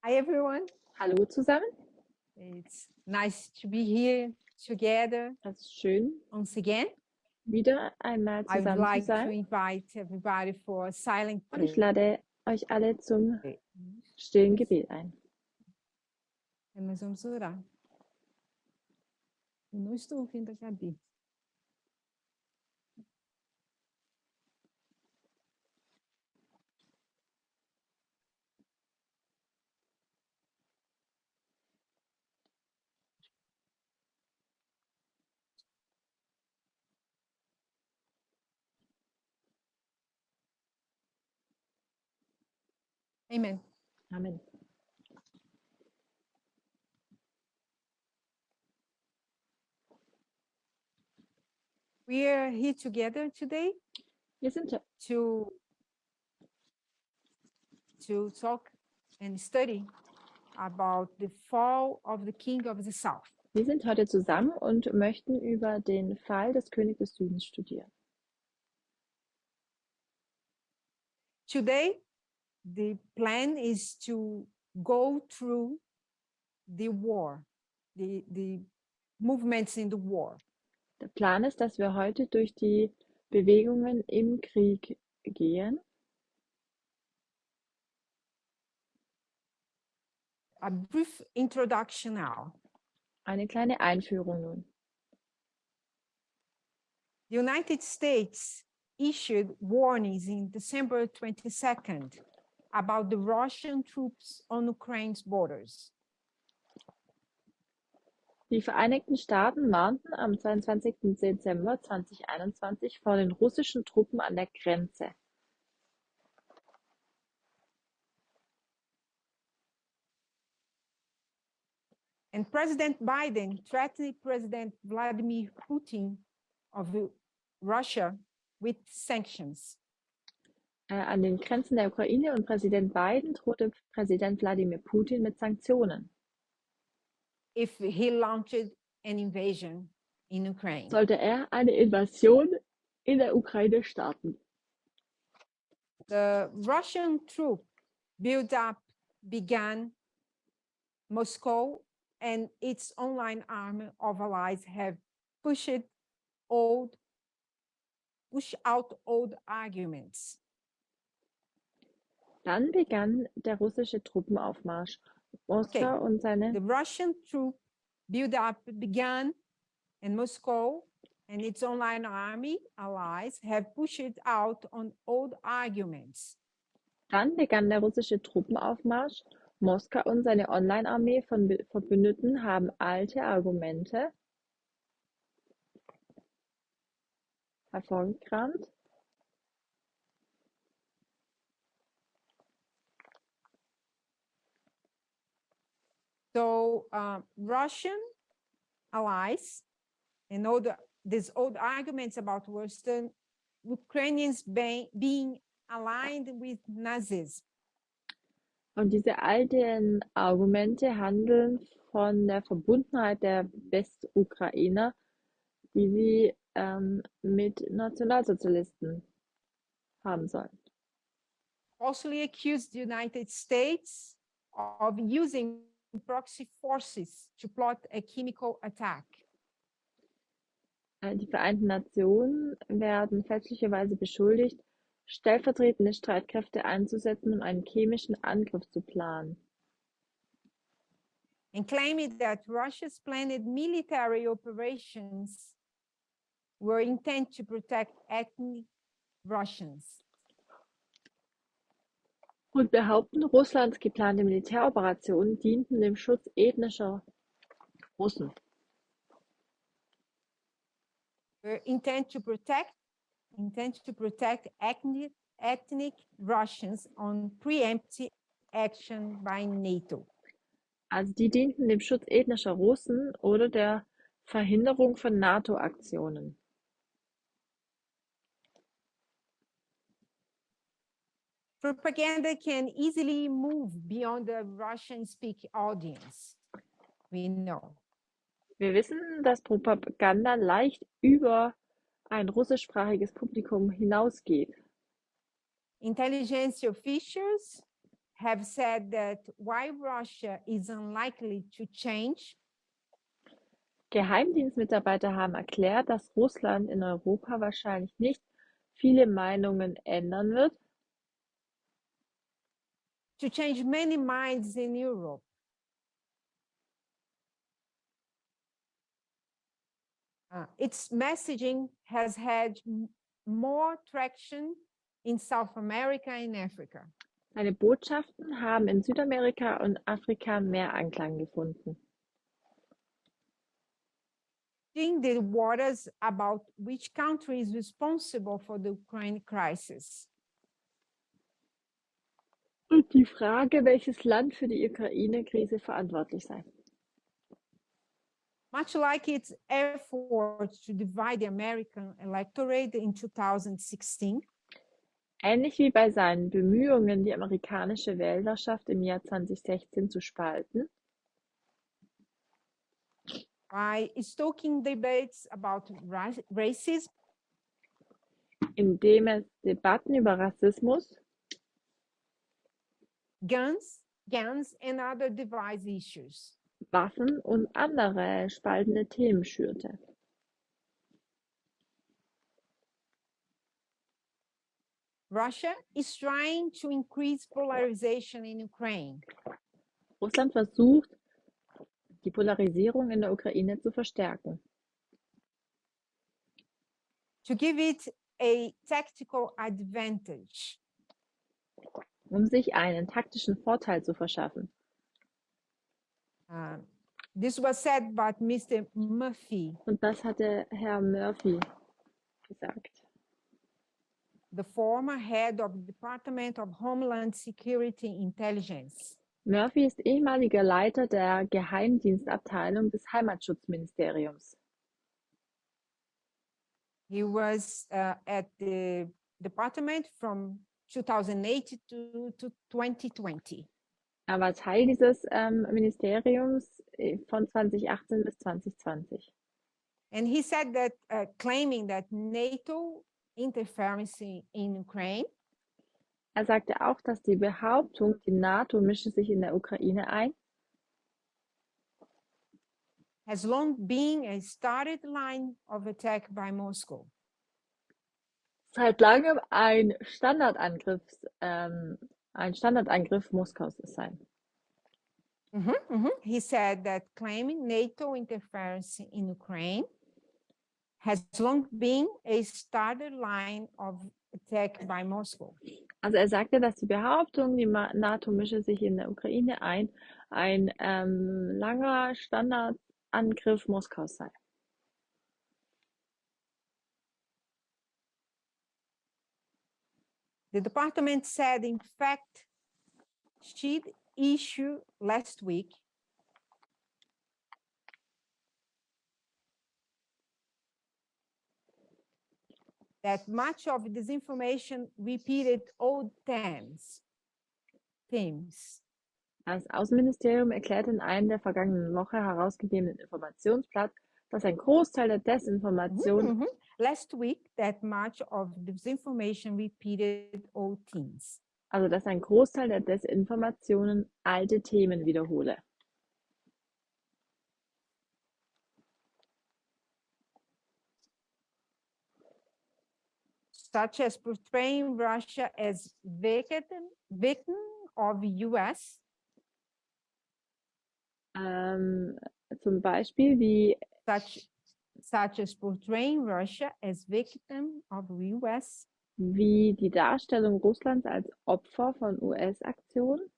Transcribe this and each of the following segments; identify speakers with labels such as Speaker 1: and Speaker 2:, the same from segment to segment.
Speaker 1: Hi everyone.
Speaker 2: Hallo zusammen,
Speaker 1: It's nice to be here together
Speaker 2: es ist schön,
Speaker 1: once again.
Speaker 2: wieder einmal
Speaker 1: I would
Speaker 2: zusammen zu
Speaker 1: like to
Speaker 2: sein
Speaker 1: invite everybody for a silent
Speaker 2: und ich
Speaker 1: prayer.
Speaker 2: lade euch alle zum stillen Gebet ein.
Speaker 1: E nós vamos orar. Eu não estou ouvindo a Gabi. Amen.
Speaker 2: Amen.
Speaker 1: We are here together today
Speaker 2: Wir sind,
Speaker 1: to talk and study about the fall of the King of the South.
Speaker 2: wir sind heute zusammen und möchten über den Fall des Königs des Südens studieren.
Speaker 1: Today, the plan is to go through the war, the movements in the war.
Speaker 2: Der Plan ist, dass wir heute durch die Bewegungen im Krieg gehen.
Speaker 1: A brief introduction now.
Speaker 2: Eine kleine Einführung nun.
Speaker 1: The United States issued warnings in December 22nd about the Russian troops on Ukraine's borders.
Speaker 2: Die Vereinigten Staaten warnten am 22. Dezember 2021 vor den russischen Truppen an der Grenze.
Speaker 1: And President Biden threatened President Vladimir Putin of Russia with sanctions.
Speaker 2: An den Grenzen der Ukraine und Präsident Biden drohte Präsident Wladimir Putin mit Sanktionen,
Speaker 1: If he launched an invasion in Ukraine.
Speaker 2: sollte er eine Invasion in der Ukraine starten.
Speaker 1: The Russian troop build-up began. Moscow and its online army of allies have pushed out old arguments.
Speaker 2: Dann begann der russische Truppenaufmarsch. Moskau und seine
Speaker 1: The Russian troop build-up began, and Moscow and its online army allies have pushed out on old arguments.
Speaker 2: Dann begann der russische Truppenaufmarsch. Moskau und seine Online-Armee von Verbündeten haben alte Argumente hervorgekramt.
Speaker 1: So Russian allies and these old arguments about Western Ukrainians being aligned with Nazis.
Speaker 2: Und diese alten Argumente handeln von der Verbundenheit der Westukrainer, die sie mit Nationalsozialisten haben sollen.
Speaker 1: Falsely accused the United States of using proxy forces to plot a chemical attack.
Speaker 2: Die Vereinten Nationen werden fälschlicherweise beschuldigt, stellvertretende Streitkräfte einzusetzen, um einen chemischen Angriff zu planen.
Speaker 1: And claiming that Russia's planned military operations were intended to protect ethnic Russians.
Speaker 2: Und behaupten, Russlands geplante Militäroperationen dienten dem Schutz ethnischer Russen.
Speaker 1: Were intended to protect ethnic Russians on preemptive action by NATO.
Speaker 2: Also die dienten dem Schutz ethnischer Russen oder der Verhinderung von NATO-Aktionen.
Speaker 1: Propaganda can easily move beyond the Russian-speaking audience. We know.
Speaker 2: Wir wissen, dass Propaganda leicht über ein russischsprachiges Publikum hinausgeht.
Speaker 1: Intelligence officials have said that while Russia is unlikely to change,
Speaker 2: Geheimdienstmitarbeiter haben erklärt, dass Russland in Europa wahrscheinlich nicht viele Meinungen ändern wird,
Speaker 1: to change many minds in Europe. Its messaging has had more traction in South America and Africa.
Speaker 2: seine Botschaften haben in Südamerika und Afrika mehr Anklang gefunden.
Speaker 1: In the waters about which country is responsible for the Ukraine crisis.
Speaker 2: Und die Frage, welches Land für die Ukraine-Krise verantwortlich sei.
Speaker 1: Much like its efforts to divide the American electorate in 2016,
Speaker 2: Ähnlich wie bei seinen Bemühungen, die amerikanische Wählerschaft im Jahr 2016 zu spalten,
Speaker 1: by stoking debates about racism,
Speaker 2: indem es Debatten über Rassismus,
Speaker 1: guns, and other device issues.
Speaker 2: Waffen und andere spaltende Themen schürte.
Speaker 1: Russia is trying to increase polarization in Ukraine.
Speaker 2: Russland versucht, die Polarisierung in der Ukraine zu verstärken,
Speaker 1: to give it a tactical advantage.
Speaker 2: sich einen taktischen Vorteil zu verschaffen.
Speaker 1: This was said by Mr. Murphy,
Speaker 2: Und das hatte Herr Murphy gesagt.
Speaker 1: the former head of the Department of Homeland Security Intelligence.
Speaker 2: Murphy ist ehemaliger Leiter der Geheimdienstabteilung des Heimatschutzministeriums.
Speaker 1: He was at the department from 2008 to 2020.
Speaker 2: Er war Teil dieses Ministeriums von 2018 bis 2020.
Speaker 1: And he said that claiming that NATO interference in Ukraine
Speaker 2: Er sagte auch, dass die Behauptung, die NATO mische sich in der Ukraine ein,
Speaker 1: has long been a started line of attack by Moscow.
Speaker 2: seit langem ein Standardangriff Moskaus sei.
Speaker 1: He said that claiming NATO interference in Ukraine has long been a started line of attack by Moscow.
Speaker 2: Also er sagte, dass die Behauptung, die NATO mische sich in der Ukraine ein langer Standardangriff Moskaus sei.
Speaker 1: The department said, in fact, she issued last week that much of this information repeated old themes.
Speaker 2: Das Außenministerium erklärte in einem der vergangenen Woche herausgegebenen Informationsblatt, dass ein Großteil der Desinformation
Speaker 1: last week that much of this information repeated old themes.
Speaker 2: Also dass ein Großteil der Desinformationen alte Themen wiederhole.
Speaker 1: Such as portraying Russia as victim of US.
Speaker 2: Zum Beispiel wie
Speaker 1: such as portraying Russia as victim of US.
Speaker 2: Wie die Darstellung Russlands als Opfer von US-Aktionen.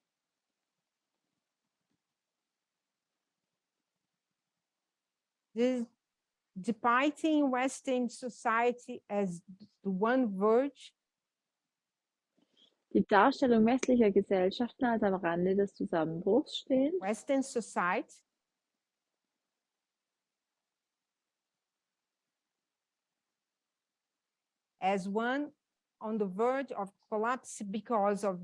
Speaker 1: Depicting Western society as the one verge.
Speaker 2: Die Darstellung westlicher Gesellschaften als am Rande des Zusammenbruchs stehen.
Speaker 1: Western society as one on the verge of collapse because of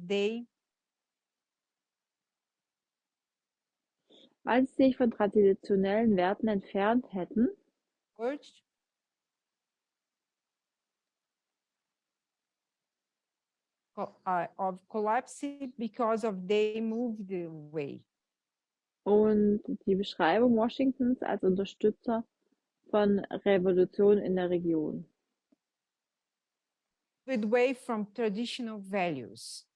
Speaker 2: weil sie sich von traditionellen Werten entfernt hätten,
Speaker 1: of collapse because of they moved away.
Speaker 2: Und die Beschreibung Washingtons als Unterstützer von Revolution in der Region.
Speaker 1: Away from traditional values.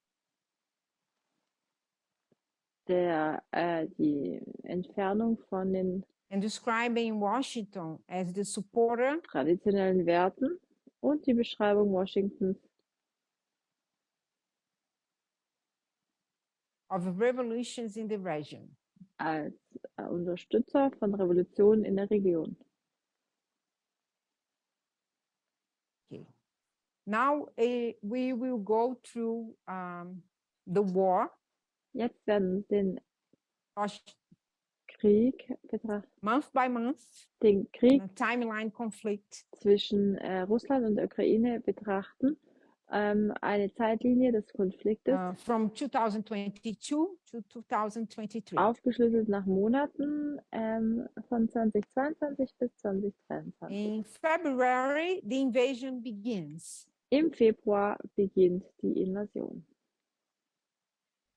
Speaker 2: Die Entfernung von den
Speaker 1: And describing Washington as the supporter
Speaker 2: traditionellen Werten und die Beschreibung Washingtons
Speaker 1: of revolutions in the region.
Speaker 2: als Unterstützer von Revolutionen in der Region.
Speaker 1: Okay. Now we will go through the war.
Speaker 2: Jetzt werden wir den Krieg betrachten.
Speaker 1: Month by month.
Speaker 2: Den Krieg
Speaker 1: Timeline conflict
Speaker 2: zwischen Russland und der Ukraine betrachten. Eine Zeitlinie des Konfliktes.
Speaker 1: From 2022 to 2023.
Speaker 2: Aufgeschlüsselt nach Monaten von 2022 bis 2023.
Speaker 1: In February, the invasion begins.
Speaker 2: Im Februar beginnt die Invasion.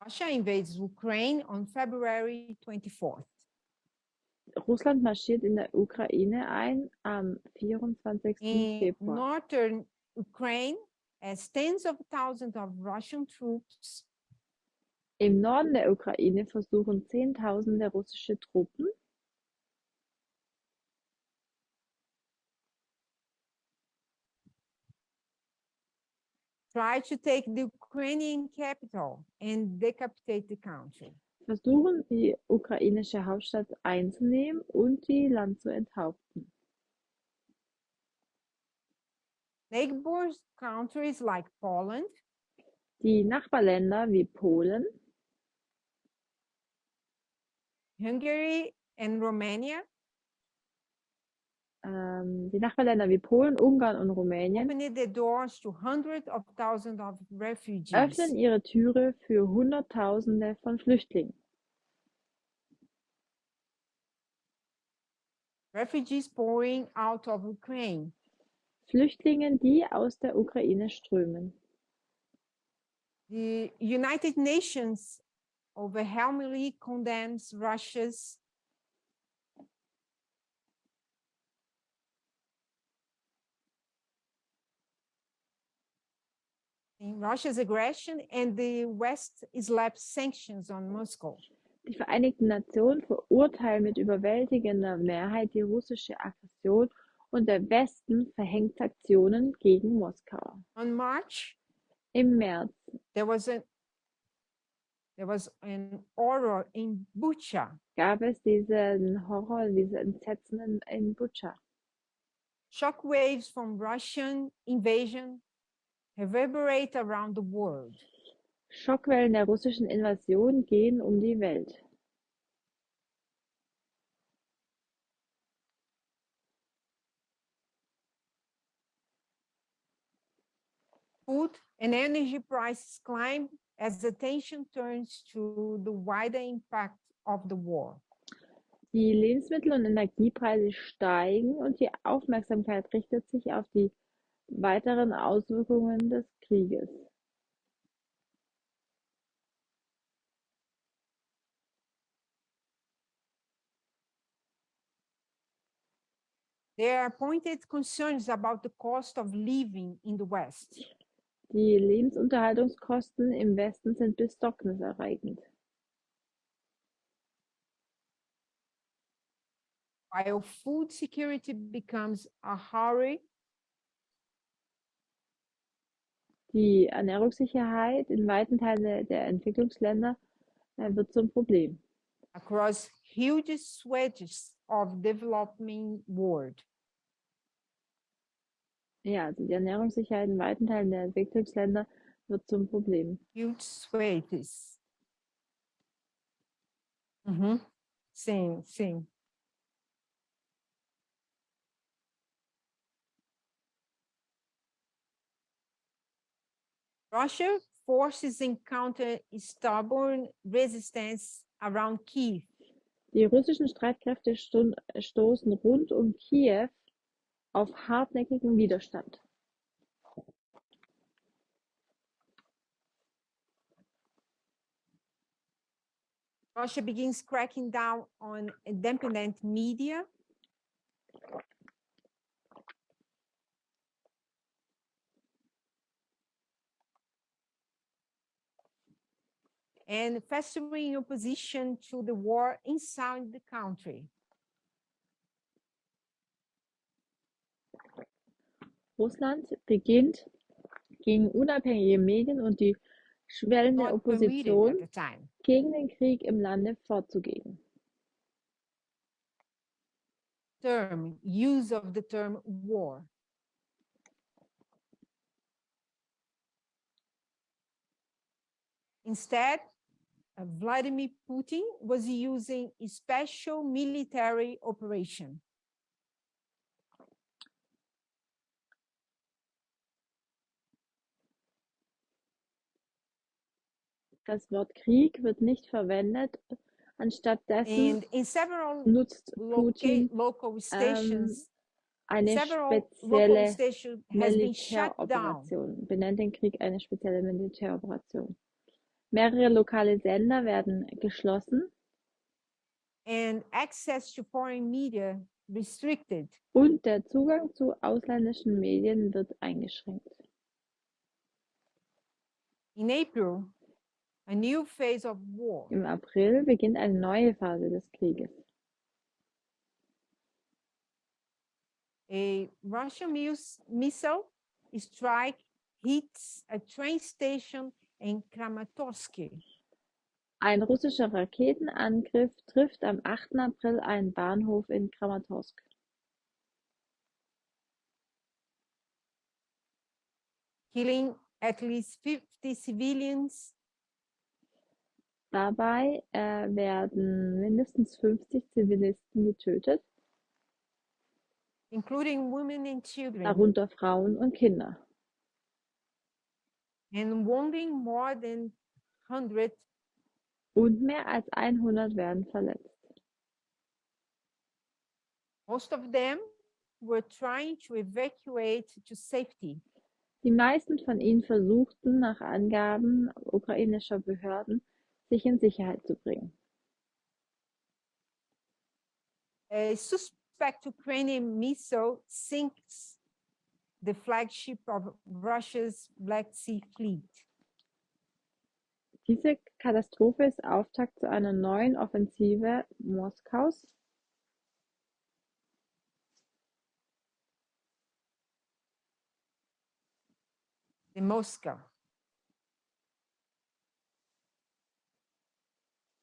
Speaker 1: Russia invades Ukraine on February 24th.
Speaker 2: Russland marschiert in der Ukraine ein am 24.
Speaker 1: In
Speaker 2: Februar.
Speaker 1: northern Ukraine, as tens of thousands of Russian troops
Speaker 2: Im Norden der Ukraine versuchen Zehntausende russische Truppen
Speaker 1: try to take the Ukrainian capital and decapitate the country.
Speaker 2: versuchen, die ukrainische Hauptstadt einzunehmen und die Land zu enthaupten.
Speaker 1: Neighbor countries like Poland,
Speaker 2: Die Nachbarländer wie Polen,
Speaker 1: Hungary, and Romania
Speaker 2: Ungarn und Rumänien
Speaker 1: opened the doors to hundreds of thousands of refugees.
Speaker 2: öffnen ihre Türe für Hunderttausende von Flüchtlingen.
Speaker 1: Refugees pouring out of Ukraine.
Speaker 2: Flüchtlingen, die aus der Ukraine strömen.
Speaker 1: The United Nations overwhelmingly condemns Russia's aggression and the West slapped sanctions on Moscow.
Speaker 2: Die Vereinigten Nationen verurteilen mit überwältigender Mehrheit die russische Aggression und der Westen verhängt Sanktionen gegen Moskau.
Speaker 1: On March,
Speaker 2: im März
Speaker 1: there was an horror in Bucha.
Speaker 2: Gab es diesen Horror, diese Entsetzen in Bucha.
Speaker 1: Shockwaves from Russian invasion reverberate around the world.
Speaker 2: Schockwellen der russischen Invasion gehen um die Welt.
Speaker 1: Food and energy prices climb as attention turns to the wider impact of the war.
Speaker 2: Die Lebensmittel- und Energiepreise steigen und die Aufmerksamkeit richtet sich auf die weiteren Auswirkungen des Krieges.
Speaker 1: There are pointed concerns about the cost of living in the West.
Speaker 2: Die Lebensunterhaltungskosten im Westen sind besorgniserregend.
Speaker 1: While food security becomes a hurry,
Speaker 2: die Ernährungssicherheit in weiten Teilen der Entwicklungsländer wird zum Problem.
Speaker 1: Across huge swathes of developing world.
Speaker 2: Ja, also die Ernährungssicherheit in weiten Teilen der Entwicklungsländer wird zum Problem.
Speaker 1: Huge swathes. Sim, sim. Russia forces encounter stubborn resistance around Kiev.
Speaker 2: Die russischen Streitkräfte stoßen rund um Kiew auf hartnäckigen Widerstand.
Speaker 1: Russia begins cracking down on independent media. And festering opposition to the war inside the country.
Speaker 2: Russland beginnt gegen unabhängige Medien und die schwellende
Speaker 1: Not permitted at
Speaker 2: Opposition
Speaker 1: the time.
Speaker 2: gegen den Krieg im Lande vorzugehen.
Speaker 1: Use of the term war. Instead, Vladimir Putin was using a special military operation.
Speaker 2: Das Wort Krieg wird nicht verwendet, anstattdessen
Speaker 1: And in several
Speaker 2: nutzt Putin
Speaker 1: local stations,
Speaker 2: eine
Speaker 1: several local
Speaker 2: spezielle
Speaker 1: stations has been shut down.
Speaker 2: Militäroperation, benennt den Krieg eine spezielle Militäroperation. Mehrere lokale Sender werden geschlossen
Speaker 1: And access to foreign media restricted.
Speaker 2: und der Zugang zu ausländischen Medien wird eingeschränkt.
Speaker 1: In April, a new phase of war.
Speaker 2: Im April beginnt eine neue Phase des Krieges.
Speaker 1: A Russian missile strike hits a train station in Kramatorsk.
Speaker 2: Ein russischer Raketenangriff trifft am 8. April einen Bahnhof in Kramatorsk.
Speaker 1: Killing at least 50 civilians.
Speaker 2: Dabei werden mindestens 50 Zivilisten getötet,
Speaker 1: Including women and children.
Speaker 2: darunter Frauen und Kinder.
Speaker 1: And wounding more than 100.
Speaker 2: Und mehr als 100 werden verletzt.
Speaker 1: Most of them were trying to evacuate to safety.
Speaker 2: Die meisten von ihnen versuchten, nach Angaben ukrainischer Behörden, sich in Sicherheit zu bringen.
Speaker 1: A suspect Ukrainian missile sinks the flagship of Russia's Black Sea Fleet.
Speaker 2: Diese Katastrophe ist Auftakt zu einer neuen Offensive Moskaus.
Speaker 1: In Moscow.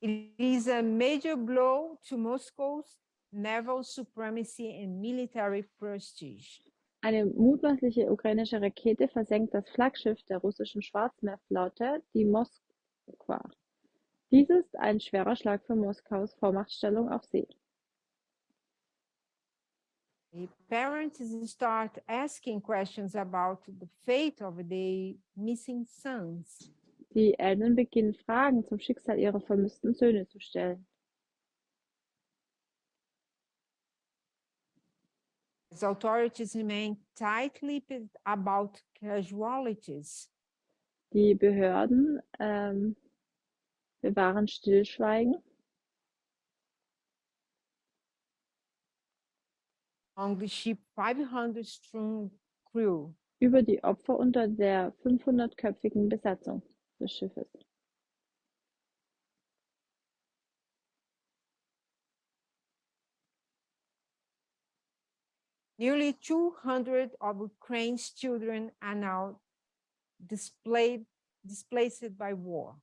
Speaker 1: It is a major blow to Moscow's naval supremacy and military prestige.
Speaker 2: Eine mutmaßliche ukrainische Rakete versenkt das Flaggschiff der russischen Schwarzmeerflotte, die Moskwa. Dies ist ein schwerer Schlag für Moskaus Vormachtstellung auf See.
Speaker 1: The parents start asking questions about the fate of their missing sons.
Speaker 2: Die Eltern beginnen Fragen zum Schicksal ihrer vermissten Söhne zu stellen.
Speaker 1: As authorities remain tight-lipped about casualties.
Speaker 2: Die Behörden bewahren Stillschweigen
Speaker 1: On the ship 500-strong crew.
Speaker 2: über die Opfer unter der 500-köpfigen Besatzung des Schiffes.
Speaker 1: Nearly 200 of Ukraine's children are now displaced by war.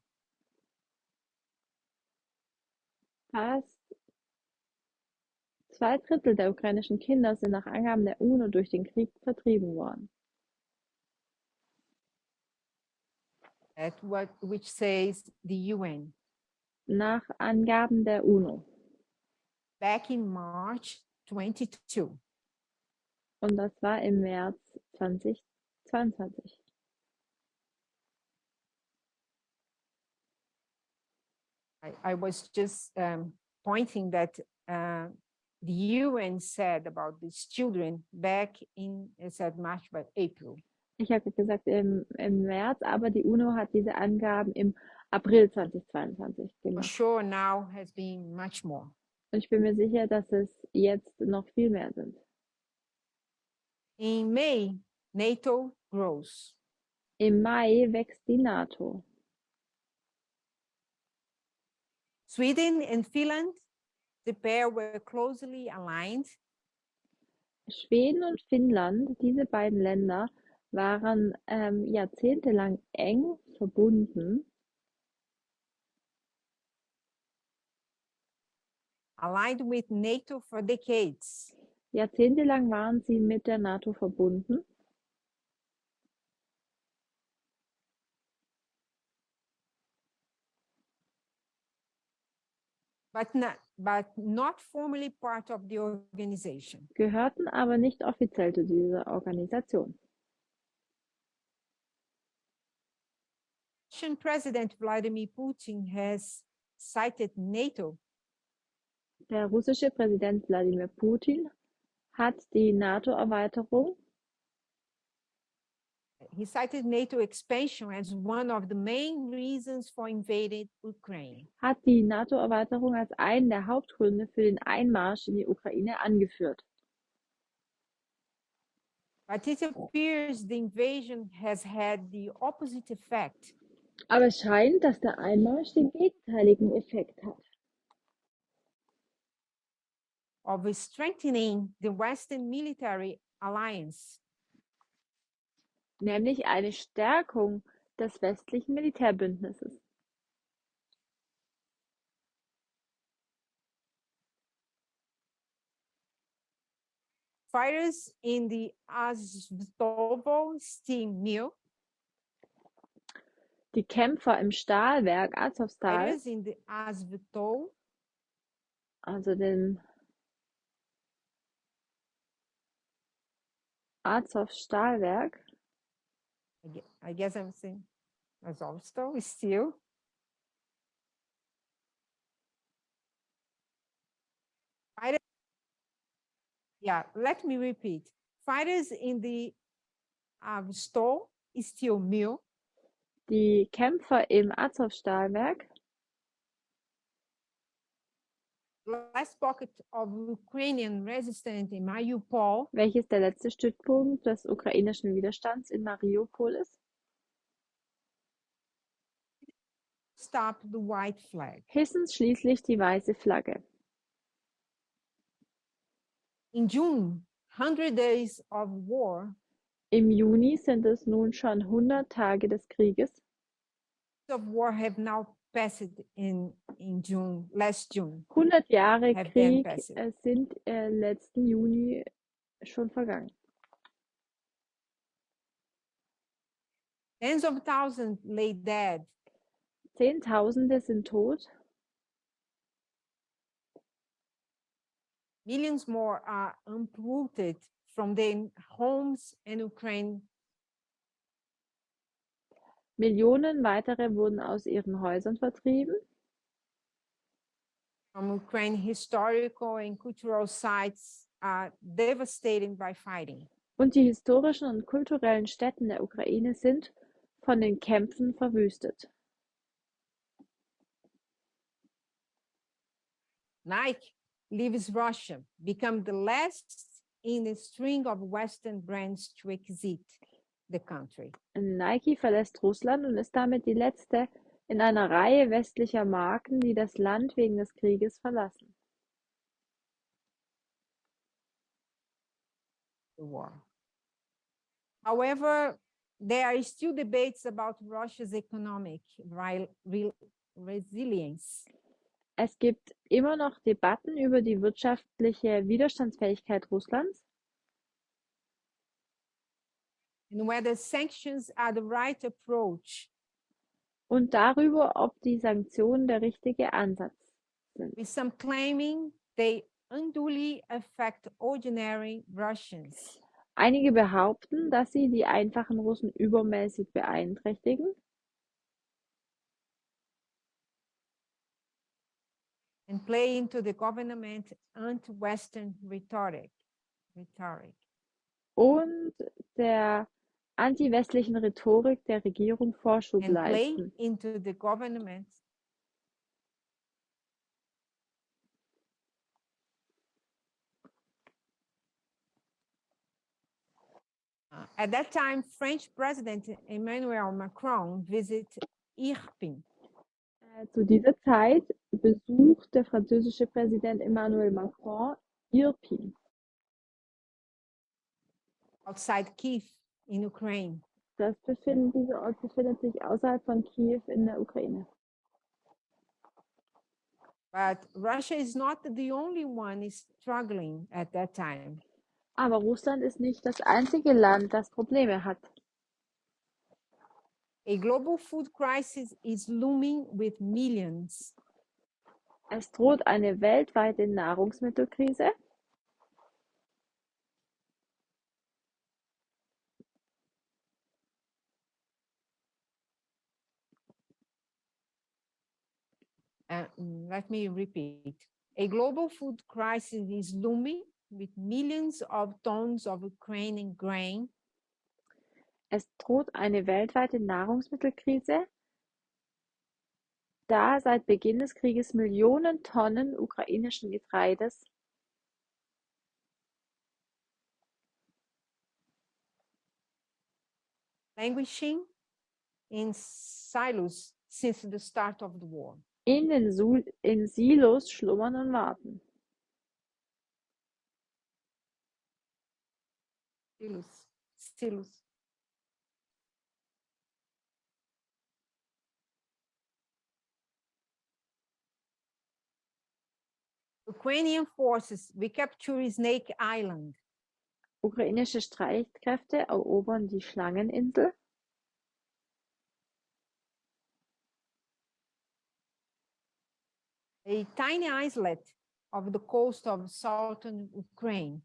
Speaker 2: Fast 2/3 der ukrainischen Kinder sind nach Angaben der UNO durch den Krieg vertrieben worden.
Speaker 1: Which says the UN.
Speaker 2: Nach Angaben der UNO.
Speaker 1: Back in March 22.
Speaker 2: Und das war im März 2022.
Speaker 1: I was just pointing that the UN said about these children back in, it said March, but April.
Speaker 2: Ich habe gesagt im März, aber die UNO hat diese Angaben im April 2022
Speaker 1: For
Speaker 2: gemacht.
Speaker 1: sure now has been much more.
Speaker 2: Und ich bin mir sicher, dass es jetzt noch viel mehr sind.
Speaker 1: In May, NATO grows.
Speaker 2: Im Mai wächst die NATO.
Speaker 1: Sweden and Finland, the pair were closely aligned.
Speaker 2: Schweden und Finnland, diese beiden Länder, waren jahrzehntelang eng verbunden.
Speaker 1: Aligned with NATO for decades.
Speaker 2: Jahrzehntelang waren sie mit der NATO verbunden.
Speaker 1: But not formally part of the organization.
Speaker 2: Gehörten aber nicht offiziell zu dieser Organisation.
Speaker 1: Russian President Vladimir Putin has cited NATO
Speaker 2: Der russische Präsident Wladimir Putin hat die NATO-Erweiterung
Speaker 1: He cited NATO expansion as one of the main reasons for invading Ukraine.
Speaker 2: hat die NATO-Erweiterung als einen der Hauptgründe für den Einmarsch in die Ukraine angeführt.
Speaker 1: But it appears the invasion has had the opposite effect.
Speaker 2: Aber es scheint, dass der Einmarsch den gegenteiligen Effekt hat.
Speaker 1: Of strengthening the Western military alliance.
Speaker 2: Nämlich eine Stärkung des westlichen Militärbündnisses.
Speaker 1: Fires in the Azovstal steam mill.
Speaker 2: Die Kämpfer im Stahlwerk Azovstal,
Speaker 1: Fires in the Azovstal,
Speaker 2: also dem Azov-Stahlwerk,
Speaker 1: I guess I'm saying Azovstal is still. Yeah, let me repeat. Fighters in the Azovstal steel mill.
Speaker 2: die Kämpfer im Azov-Stahlwerk,
Speaker 1: Last pocket of Ukrainian resistance in Mariupol.
Speaker 2: welches der letzte Stützpunkt des ukrainischen Widerstands in Mariupol ist,
Speaker 1: Stop the white flag.
Speaker 2: hissen schließlich die weiße Flagge.
Speaker 1: In June, 100 days of war.
Speaker 2: Im Juni sind es nun schon 100 Tage des Krieges.
Speaker 1: Of war have now passed in June, last June.
Speaker 2: 100 Jahre
Speaker 1: Have
Speaker 2: Krieg
Speaker 1: been passed.
Speaker 2: sind letzten Juni schon vergangen.
Speaker 1: Tens of thousands lay dead.
Speaker 2: Zehntausende sind tot.
Speaker 1: Millions more are uprooted from their homes in Ukraine.
Speaker 2: Millionen weitere wurden aus ihren Häusern vertrieben.
Speaker 1: From Ukraine, historical and cultural sites are devastated by fighting.
Speaker 2: Und die historischen und kulturellen Stätten der Ukraine sind von den Kämpfen verwüstet.
Speaker 1: Nike leaves Russia, become the last in a string of Western brands to exit the country.
Speaker 2: Nike verlässt Russland und ist damit die letzte in einer Reihe westlicher Marken, die das Land wegen des Krieges verlassen.
Speaker 1: The war. However, there are still debates about Russia's economic resilience.
Speaker 2: Es gibt immer noch Debatten über die wirtschaftliche Widerstandsfähigkeit Russlands
Speaker 1: And whether sanctions are the right approach.
Speaker 2: und darüber, ob die Sanktionen der richtige Ansatz sind.
Speaker 1: With some claiming they unduly affect ordinary Russians.
Speaker 2: Einige behaupten, dass sie die einfachen Russen übermäßig beeinträchtigen.
Speaker 1: And play into the government anti-Western rhetoric.
Speaker 2: Und der anti-westlichen Rhetorik der Regierung Vorschub
Speaker 1: and play
Speaker 2: leisten.
Speaker 1: into the government. At that time, French President Emmanuel Macron visited Irpin.
Speaker 2: Zu dieser Zeit besucht der französische Präsident Emmanuel Macron Irpin,
Speaker 1: outside Kiev in Ukraine.
Speaker 2: Dieser Ort befindet sich außerhalb von Kiew in der Ukraine.
Speaker 1: But Russia is not the only one struggling at that time.
Speaker 2: Aber Russland ist nicht das einzige Land, das Probleme hat.
Speaker 1: A global food crisis is looming with millions.
Speaker 2: Es droht eine weltweite Nahrungsmittelkrise.
Speaker 1: Let me repeat. A global food crisis is looming with millions of tons of Ukrainian grain.
Speaker 2: Es droht eine weltweite Nahrungsmittelkrise, da seit Beginn des Krieges Millionen Tonnen ukrainischen Getreides
Speaker 1: languishing in silos since the start of the war.
Speaker 2: in Silos schlummern und warten.
Speaker 1: Silos. Ukrainian forces recapture Snake Island.
Speaker 2: Ukrainische Streitkräfte erobern die Schlangeninsel.
Speaker 1: A tiny islet of the coast of southern Ukraine.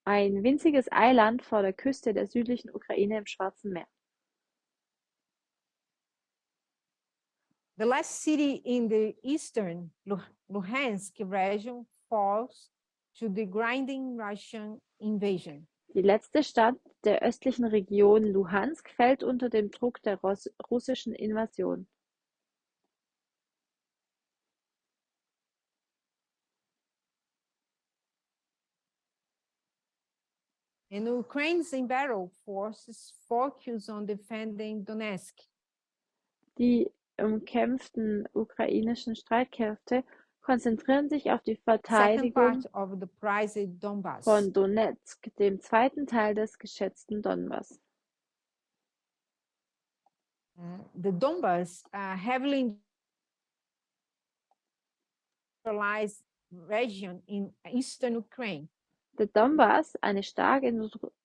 Speaker 2: Ein winziges Eiland vor der Küste der südlichen Ukraine im Schwarzen Meer.
Speaker 1: The last city in the eastern Luhansk region falls to the grinding Russian invasion.
Speaker 2: Die letzte Stadt der östlichen Region Luhansk fällt unter dem Druck der russischen Invasion.
Speaker 1: And Ukraine's embattled forces focus on defending Donetsk.
Speaker 2: Die umkämpften ukrainischen Streitkräfte konzentrieren sich auf die
Speaker 1: Second
Speaker 2: Verteidigung
Speaker 1: part of the prized Donbass.
Speaker 2: von Donetsk, dem zweiten Teil des geschätzten Donbass.
Speaker 1: The Donbass, heavily industrialized region in eastern Ukraine,
Speaker 2: Der Donbass, eine stark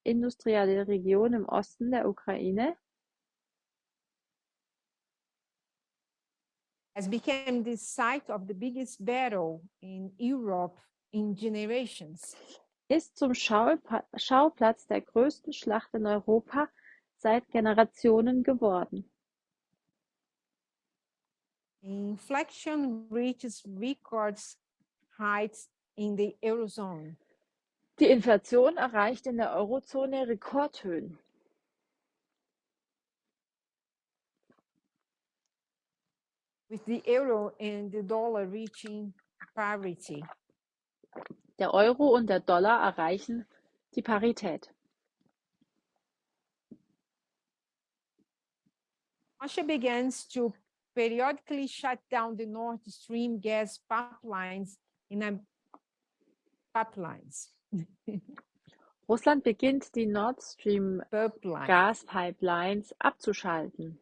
Speaker 2: industrielle Region im Osten der Ukraine,
Speaker 1: has become the site of the biggest battle in Europe in generations.
Speaker 2: ist zum Schauplatz der größten Schlacht in Europa seit Generationen geworden.
Speaker 1: Inflation reaches record heights in the Eurozone.
Speaker 2: Die Inflation erreicht in der Eurozone Rekordhöhen.
Speaker 1: With the euro and the dollar reaching parity.
Speaker 2: Der Euro und der Dollar erreichen die Parität.
Speaker 1: Russia begins to periodically shut down the Nord Stream gas pipelines
Speaker 2: Russland beginnt die Nord Stream Gaspipelines abzuschalten.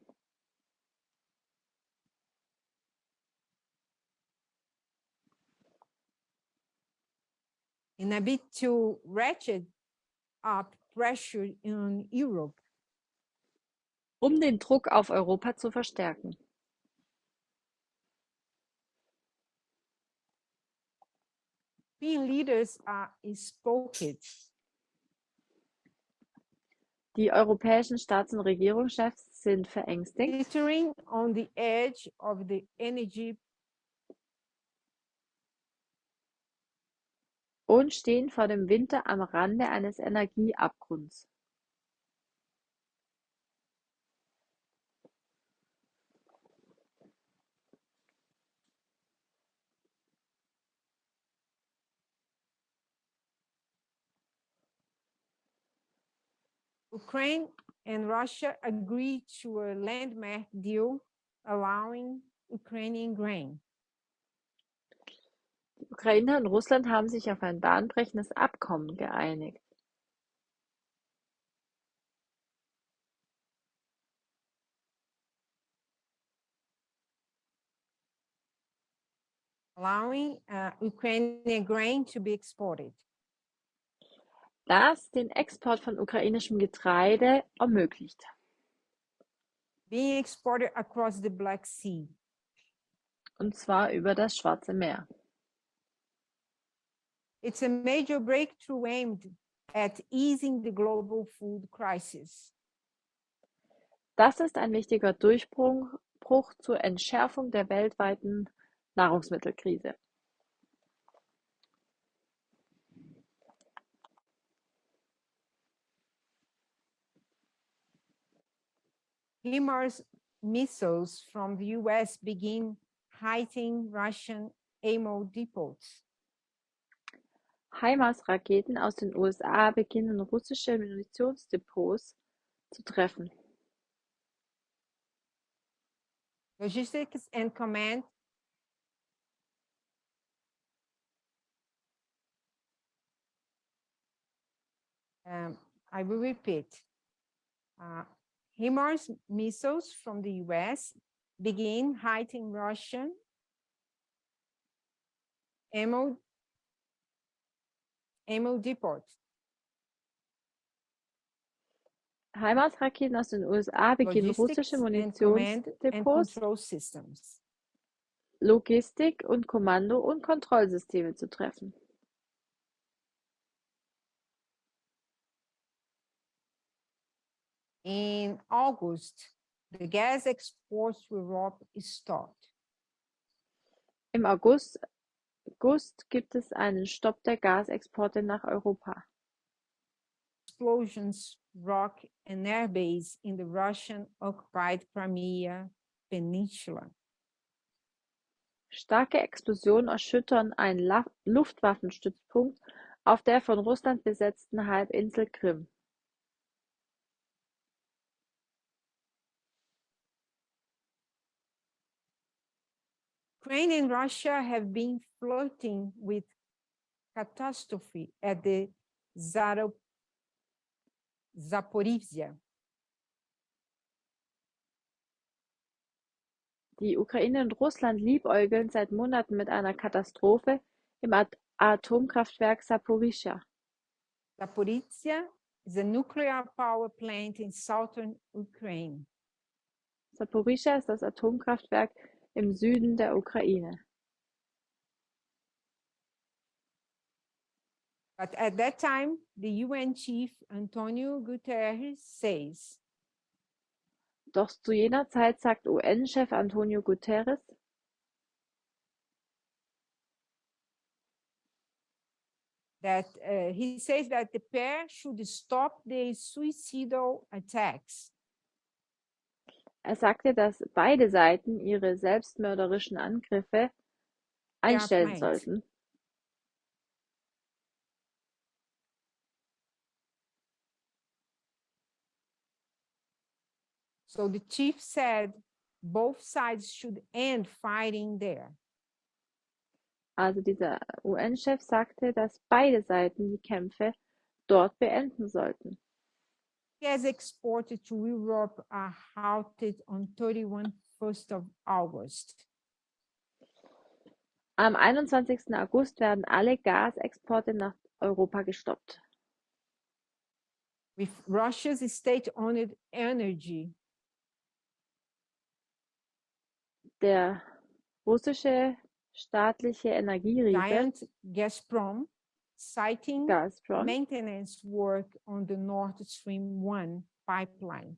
Speaker 1: In a bid to ratchet up pressure in Europe.
Speaker 2: Um den Druck auf Europa zu verstärken.
Speaker 1: European leaders are spoken.
Speaker 2: Die europäischen Staats- und Regierungschefs sind verängstigt.
Speaker 1: Teetering on the edge of the energy
Speaker 2: und stehen vor dem Winter am Rande eines Energieabgrunds.
Speaker 1: Ukraine and Russia agreed to a landmark deal allowing Ukrainian grain.
Speaker 2: Die Ukraine und Russland haben sich auf ein bahnbrechendes Abkommen geeinigt.
Speaker 1: Allowing Ukrainian grain to be exported.
Speaker 2: Das den Export von ukrainischem Getreide ermöglicht.
Speaker 1: Being exported across the Black Sea.
Speaker 2: Und zwar über das Schwarze Meer.
Speaker 1: It's a major breakthrough aimed at easing the global food crisis.
Speaker 2: Das ist ein wichtiger Durchbruch zur Entschärfung der weltweiten Nahrungsmittelkrise.
Speaker 1: HIMARS missiles from the US begin hitting Russian ammo depots.
Speaker 2: HIMARS-Raketen aus den USA beginnen russische Munitionsdepots zu treffen.
Speaker 1: Logistics and command I will repeat. HIMARS missiles from the US begin hitting Russian ammo depots.
Speaker 2: HIMARS-Raketen aus den USA beginnen russische Munitionsdepots, Logistik- und Kommando- und Kontrollsysteme zu treffen.
Speaker 1: In August, the gas exports to Europe stopped.
Speaker 2: Im August gibt es einen Stopp der Gasexporte nach Europa.
Speaker 1: Explosions rock an airbase in the Russian-occupied Crimea Peninsula.
Speaker 2: Starke Explosionen erschüttern einen Luftwaffenstützpunkt auf der von Russland besetzten Halbinsel Krim.
Speaker 1: Ukraine and Russia have been flirting with catastrophe at the Zaporizhia.
Speaker 2: Die Ukraine und Russland liebäugeln seit Monaten mit einer Katastrophe im Atomkraftwerk Saporischschja.
Speaker 1: Zaporizhia is a nuclear power plant in southern Ukraine.
Speaker 2: Saporischschja ist das Atomkraftwerk im Süden der Ukraine.
Speaker 1: But at that time, the UN chief Antonio Guterres says,
Speaker 2: Doch zu jener Zeit sagt UN-Chef Antonio Guterres,
Speaker 1: that he says that the pair should stop their suicidal attacks.
Speaker 2: er sagte, dass beide Seiten ihre selbstmörderischen Angriffe einstellen sollten.
Speaker 1: So the chief said both sides should end fighting there.
Speaker 2: Also dieser UN-Chef sagte, dass beide Seiten die Kämpfe dort beenden sollten.
Speaker 1: Gas exported to Europe are halted on 1st of August.
Speaker 2: Am 21. August werden alle Gasexporte nach Europa gestoppt.
Speaker 1: With Russia's state-owned energy.
Speaker 2: Der russische staatliche Energieriese
Speaker 1: Giant Gazprom, citing
Speaker 2: Gazprom
Speaker 1: maintenance work on the Nord Stream 1 pipeline.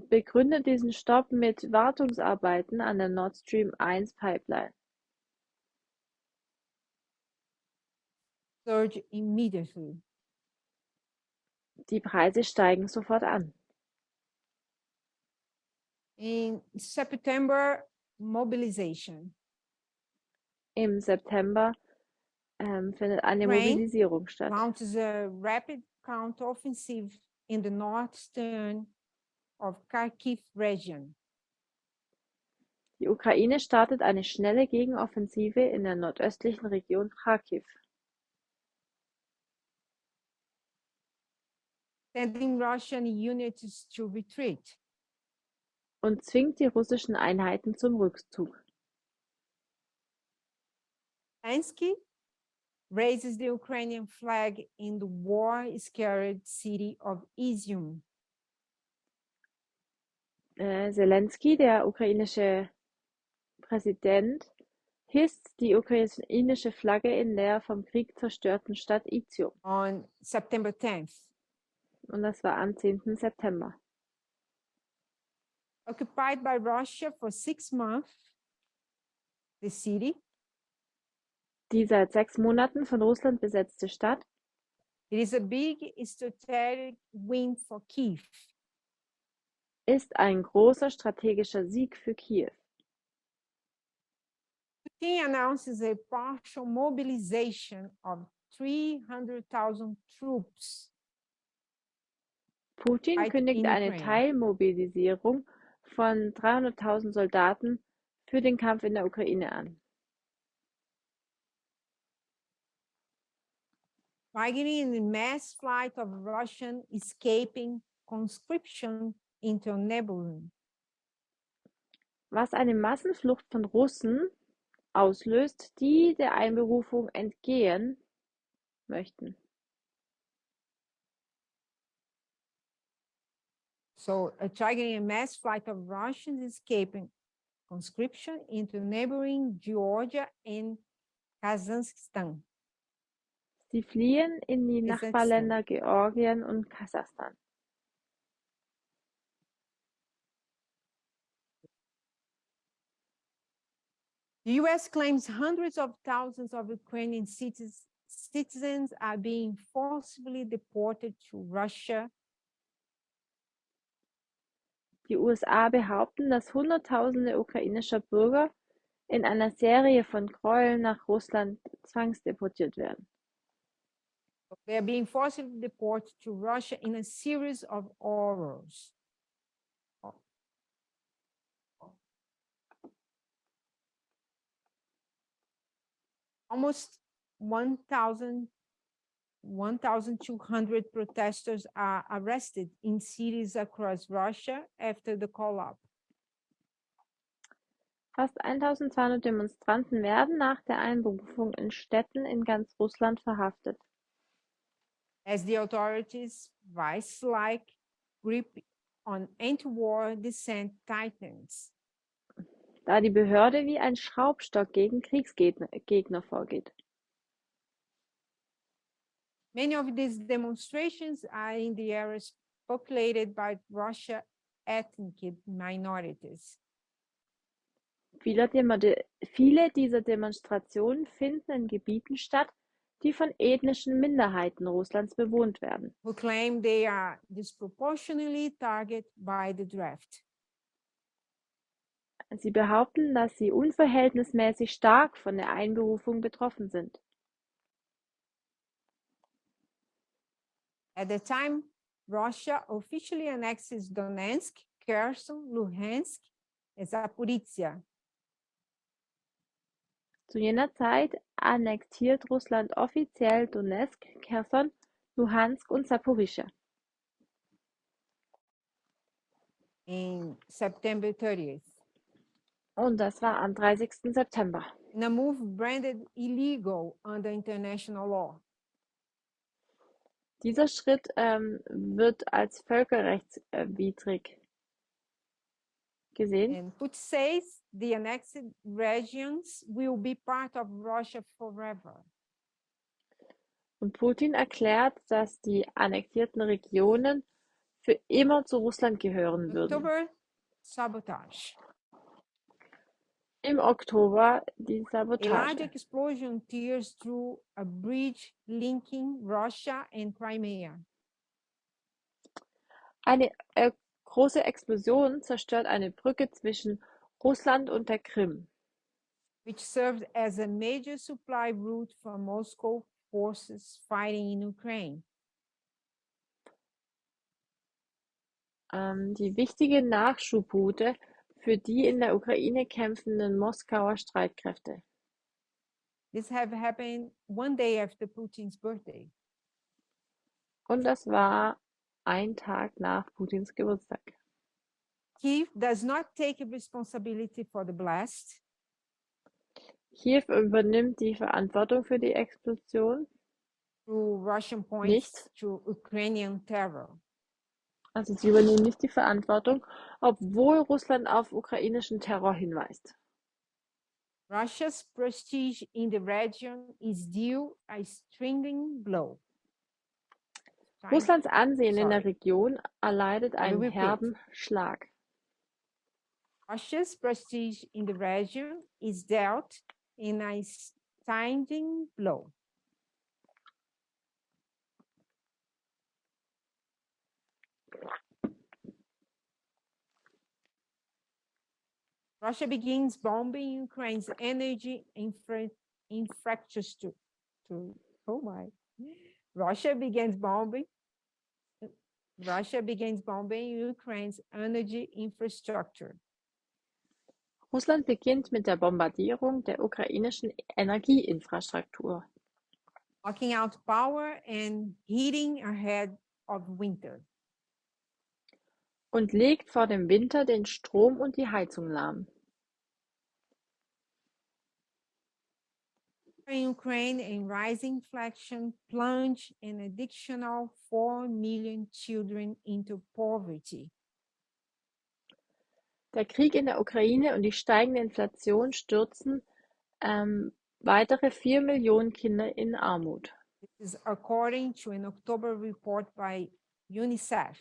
Speaker 2: begründet diesen Stopp mit Wartungsarbeiten an der Nord Stream 1 Pipeline.
Speaker 1: surge immediately.
Speaker 2: Die Preise steigen sofort an.
Speaker 1: In September, mobilization.
Speaker 2: Im September findet eine
Speaker 1: Ukraine
Speaker 2: Mobilisierung statt.
Speaker 1: launches a rapid counteroffensive in the northeastern of Kharkiv region.
Speaker 2: Die Ukraine startet eine schnelle Gegenoffensive in der nordöstlichen Region Kharkiv,
Speaker 1: Sending Russian units to retreat.
Speaker 2: und zwingt die russischen Einheiten zum Rückzug.
Speaker 1: Zelensky raises the Ukrainian flag in the war-scared city of Izium.
Speaker 2: Zelensky, der ukrainische Präsident, hisst die ukrainische Flagge in der vom Krieg zerstörten Stadt Izium.
Speaker 1: On September 10th.
Speaker 2: Und das war am 10. September.
Speaker 1: Occupied by Russia for 6 months, the city
Speaker 2: Die seit 6 Monaten von Russland besetzte Stadt
Speaker 1: it is a big strategic win for Kiev.
Speaker 2: ist ein großer strategischer Sieg für Kiew.
Speaker 1: Putin announces a partial mobilization of 300,000 troops.
Speaker 2: Putin
Speaker 1: Fight
Speaker 2: kündigt
Speaker 1: in
Speaker 2: eine
Speaker 1: Ukraine.
Speaker 2: Teilmobilisierung von 300.000 Soldaten für den Kampf in der Ukraine an.
Speaker 1: Targeting the mass flight of Russian escaping conscription into neighboring.
Speaker 2: Was eine Massenflucht von Russen auslöst, die der Einberufung entgehen möchten.
Speaker 1: So, targeting a mass flight of Russians escaping conscription into neighboring Georgia and Kazakhstan.
Speaker 2: Sie fliehen in die
Speaker 1: Kasachstan.
Speaker 2: Nachbarländer Georgien und Kasachstan.
Speaker 1: The US claims hundreds of thousands of Ukrainian citizens are being forcibly deported to Russia.
Speaker 2: Die USA behaupten, dass Hunderttausende ukrainischer Bürger in einer Serie von Gräueln nach Russland zwangsdeportiert werden.
Speaker 1: They are being forcibly deported to Russia in a series of horrors. Almost 1,200 protesters are arrested in cities across Russia after the call-up.
Speaker 2: Fast 1200 Demonstranten werden nach der Einberufung in Städten in ganz Russland verhaftet.
Speaker 1: As the authorities' vice-like grip on anti-war dissent tightens.
Speaker 2: Da die Behörde wie ein Schraubstock gegen Kriegsgegner vorgeht.
Speaker 1: Many of these demonstrations are in the areas populated by Russian ethnic minorities.
Speaker 2: Viele dieser Demonstrationen finden in Gebieten statt, die von ethnischen Minderheiten Russlands bewohnt werden.
Speaker 1: Who claim they are disproportionately targeted by the draft.
Speaker 2: Sie behaupten, dass sie unverhältnismäßig stark von der Einberufung betroffen sind.
Speaker 1: At the time, Russia officially annexes Donetsk, Kherson, Luhansk, and Zaporizhia.
Speaker 2: Zu jener Zeit annektiert Russland offiziell Donezk, Cherson, Luhansk und Saporischschja.
Speaker 1: In September 30th.
Speaker 2: Und das war am 30. September.
Speaker 1: In a move branded illegal under international law.
Speaker 2: Dieser Schritt wird als völkerrechtswidrig gesehen.
Speaker 1: And Putin says the annexed regions will be part of Russia forever.
Speaker 2: Und Putin erklärt, dass die annektierten Regionen für immer zu Russland gehören würden.
Speaker 1: October, sabotage.
Speaker 2: Im Oktober die
Speaker 1: A large
Speaker 2: Sabotage.
Speaker 1: explosion tears through a bridge linking Russia and Crimea.
Speaker 2: Eine große Explosion zerstört eine Brücke zwischen Russland und der Krim,
Speaker 1: which served as a major supply route for Moscow forces fighting in Ukraine.
Speaker 2: die wichtige Nachschubroute für die in der Ukraine kämpfenden Moskauer Streitkräfte.
Speaker 1: This have happened one day after Putin's birthday.
Speaker 2: Und das war ein Tag nach Putins Geburtstag.
Speaker 1: Kiev does not take responsibility for the blast.
Speaker 2: Kiew übernimmt die Verantwortung für die Explosion
Speaker 1: Through Russian points
Speaker 2: nicht.
Speaker 1: to Ukrainian terror.
Speaker 2: Also sie übernehmen nicht die Verantwortung, obwohl Russland auf ukrainischen Terror hinweist.
Speaker 1: Russia's prestige in the region is due a stinging blow.
Speaker 2: Russlands Ansehen in der Region erleidet einen
Speaker 1: repeat.
Speaker 2: herben Schlag.
Speaker 1: Russia's prestige in the region is dealt in a stinging blow. Russia begins bombing Ukraine's energy infrastructure. Oh my! Russia begins bombing Ukraine's energy infrastructure.
Speaker 2: Russland beginnt mit der Bombardierung der ukrainischen Energieinfrastruktur.
Speaker 1: Locking out power and heating ahead of winter.
Speaker 2: Und legt vor dem Winter den Strom und die Heizung lahm.
Speaker 1: In Ukraine, a rising inflation plunged an additional 4 million children into poverty.
Speaker 2: Der Krieg in der Ukraine und die steigende Inflation stürzen weitere 4 Millionen Kinder in Armut.
Speaker 1: This is according to an October report by UNICEF.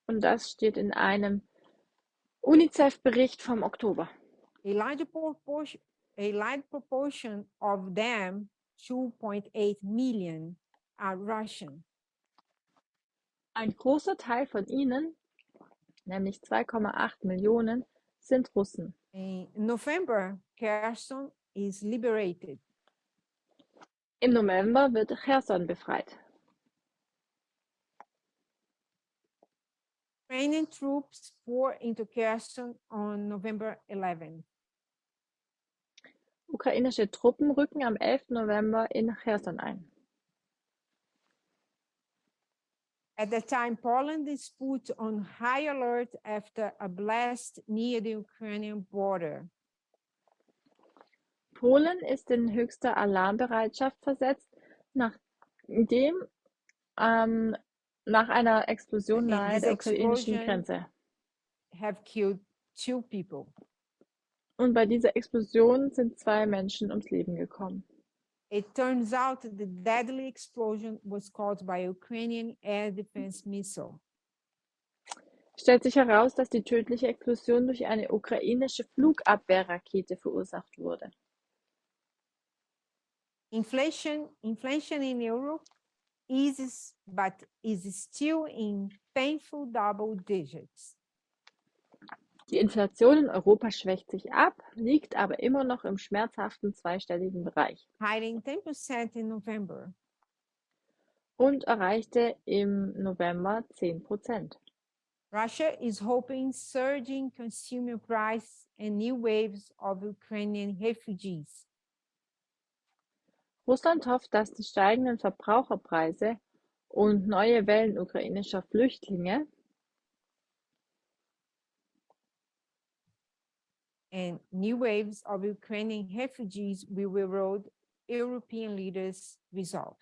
Speaker 2: Und das steht in einem UNICEF-Bericht vom Oktober.
Speaker 1: A large proportion of them, 2.8 million, are Russian.
Speaker 2: Ein großer Teil von ihnen, nämlich 2,8 Millionen, sind Russen.
Speaker 1: In November, Kherson is liberated.
Speaker 2: Im November wird Cherson befreit.
Speaker 1: Ukrainian troops pour into Kherson on November 11.
Speaker 2: Ukrainische Truppen rücken am 11. November in Cherson ein.
Speaker 1: At the time, Poland is put on high alert after a blast near the Ukrainian border.
Speaker 2: Polen ist in höchster Alarmbereitschaft versetzt, nachdem nach einer Explosion nahe der ukrainischen Grenze.
Speaker 1: Have killed 2 people.
Speaker 2: Und bei dieser Explosion sind 2 Menschen ums Leben gekommen.
Speaker 1: It turns out the deadly explosion was caused by a Ukrainian air defense missile.
Speaker 2: Stellt sich heraus, dass die tödliche Explosion durch eine ukrainische Flugabwehrrakete verursacht wurde.
Speaker 1: Inflation in Europe eases, but is still in painful double digits.
Speaker 2: Die Inflation in Europa schwächt sich ab, liegt aber immer noch im schmerzhaften zweistelligen Bereich.
Speaker 1: Hiding 10% in November.
Speaker 2: Und erreichte im November 10%.
Speaker 1: Russia is hoping surging consumer price and new waves of Ukrainian refugees.
Speaker 2: Russland hofft, dass die steigenden Verbraucherpreise und neue Wellen ukrainischer Flüchtlinge
Speaker 1: and new waves of Ukrainian refugees will erode European leaders' resolve.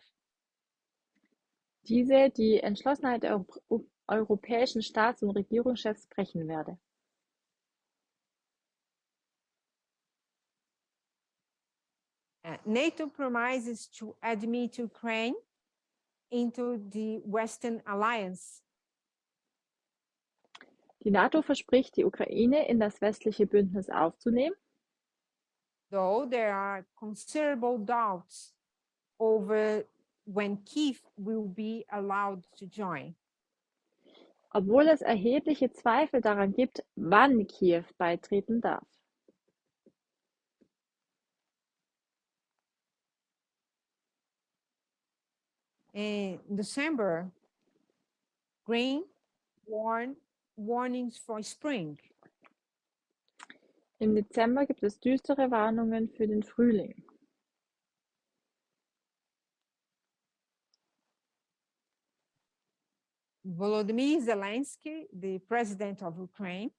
Speaker 2: diese die Entschlossenheit der europäischen Staats- und Regierungschefs brechen werde.
Speaker 1: NATO promises to admit Ukraine into the Western Alliance.
Speaker 2: Die NATO verspricht, die Ukraine in das westliche Bündnis aufzunehmen,
Speaker 1: though there are considerable doubts over when Kiev will be allowed to join.
Speaker 2: obwohl es erhebliche Zweifel daran gibt, wann Kiew beitreten darf.
Speaker 1: In December, warnings for spring.
Speaker 2: Im Dezember gibt es düstere Warnungen für den Frühling.
Speaker 1: Volodymyr Zelensky, the president of Ukraine,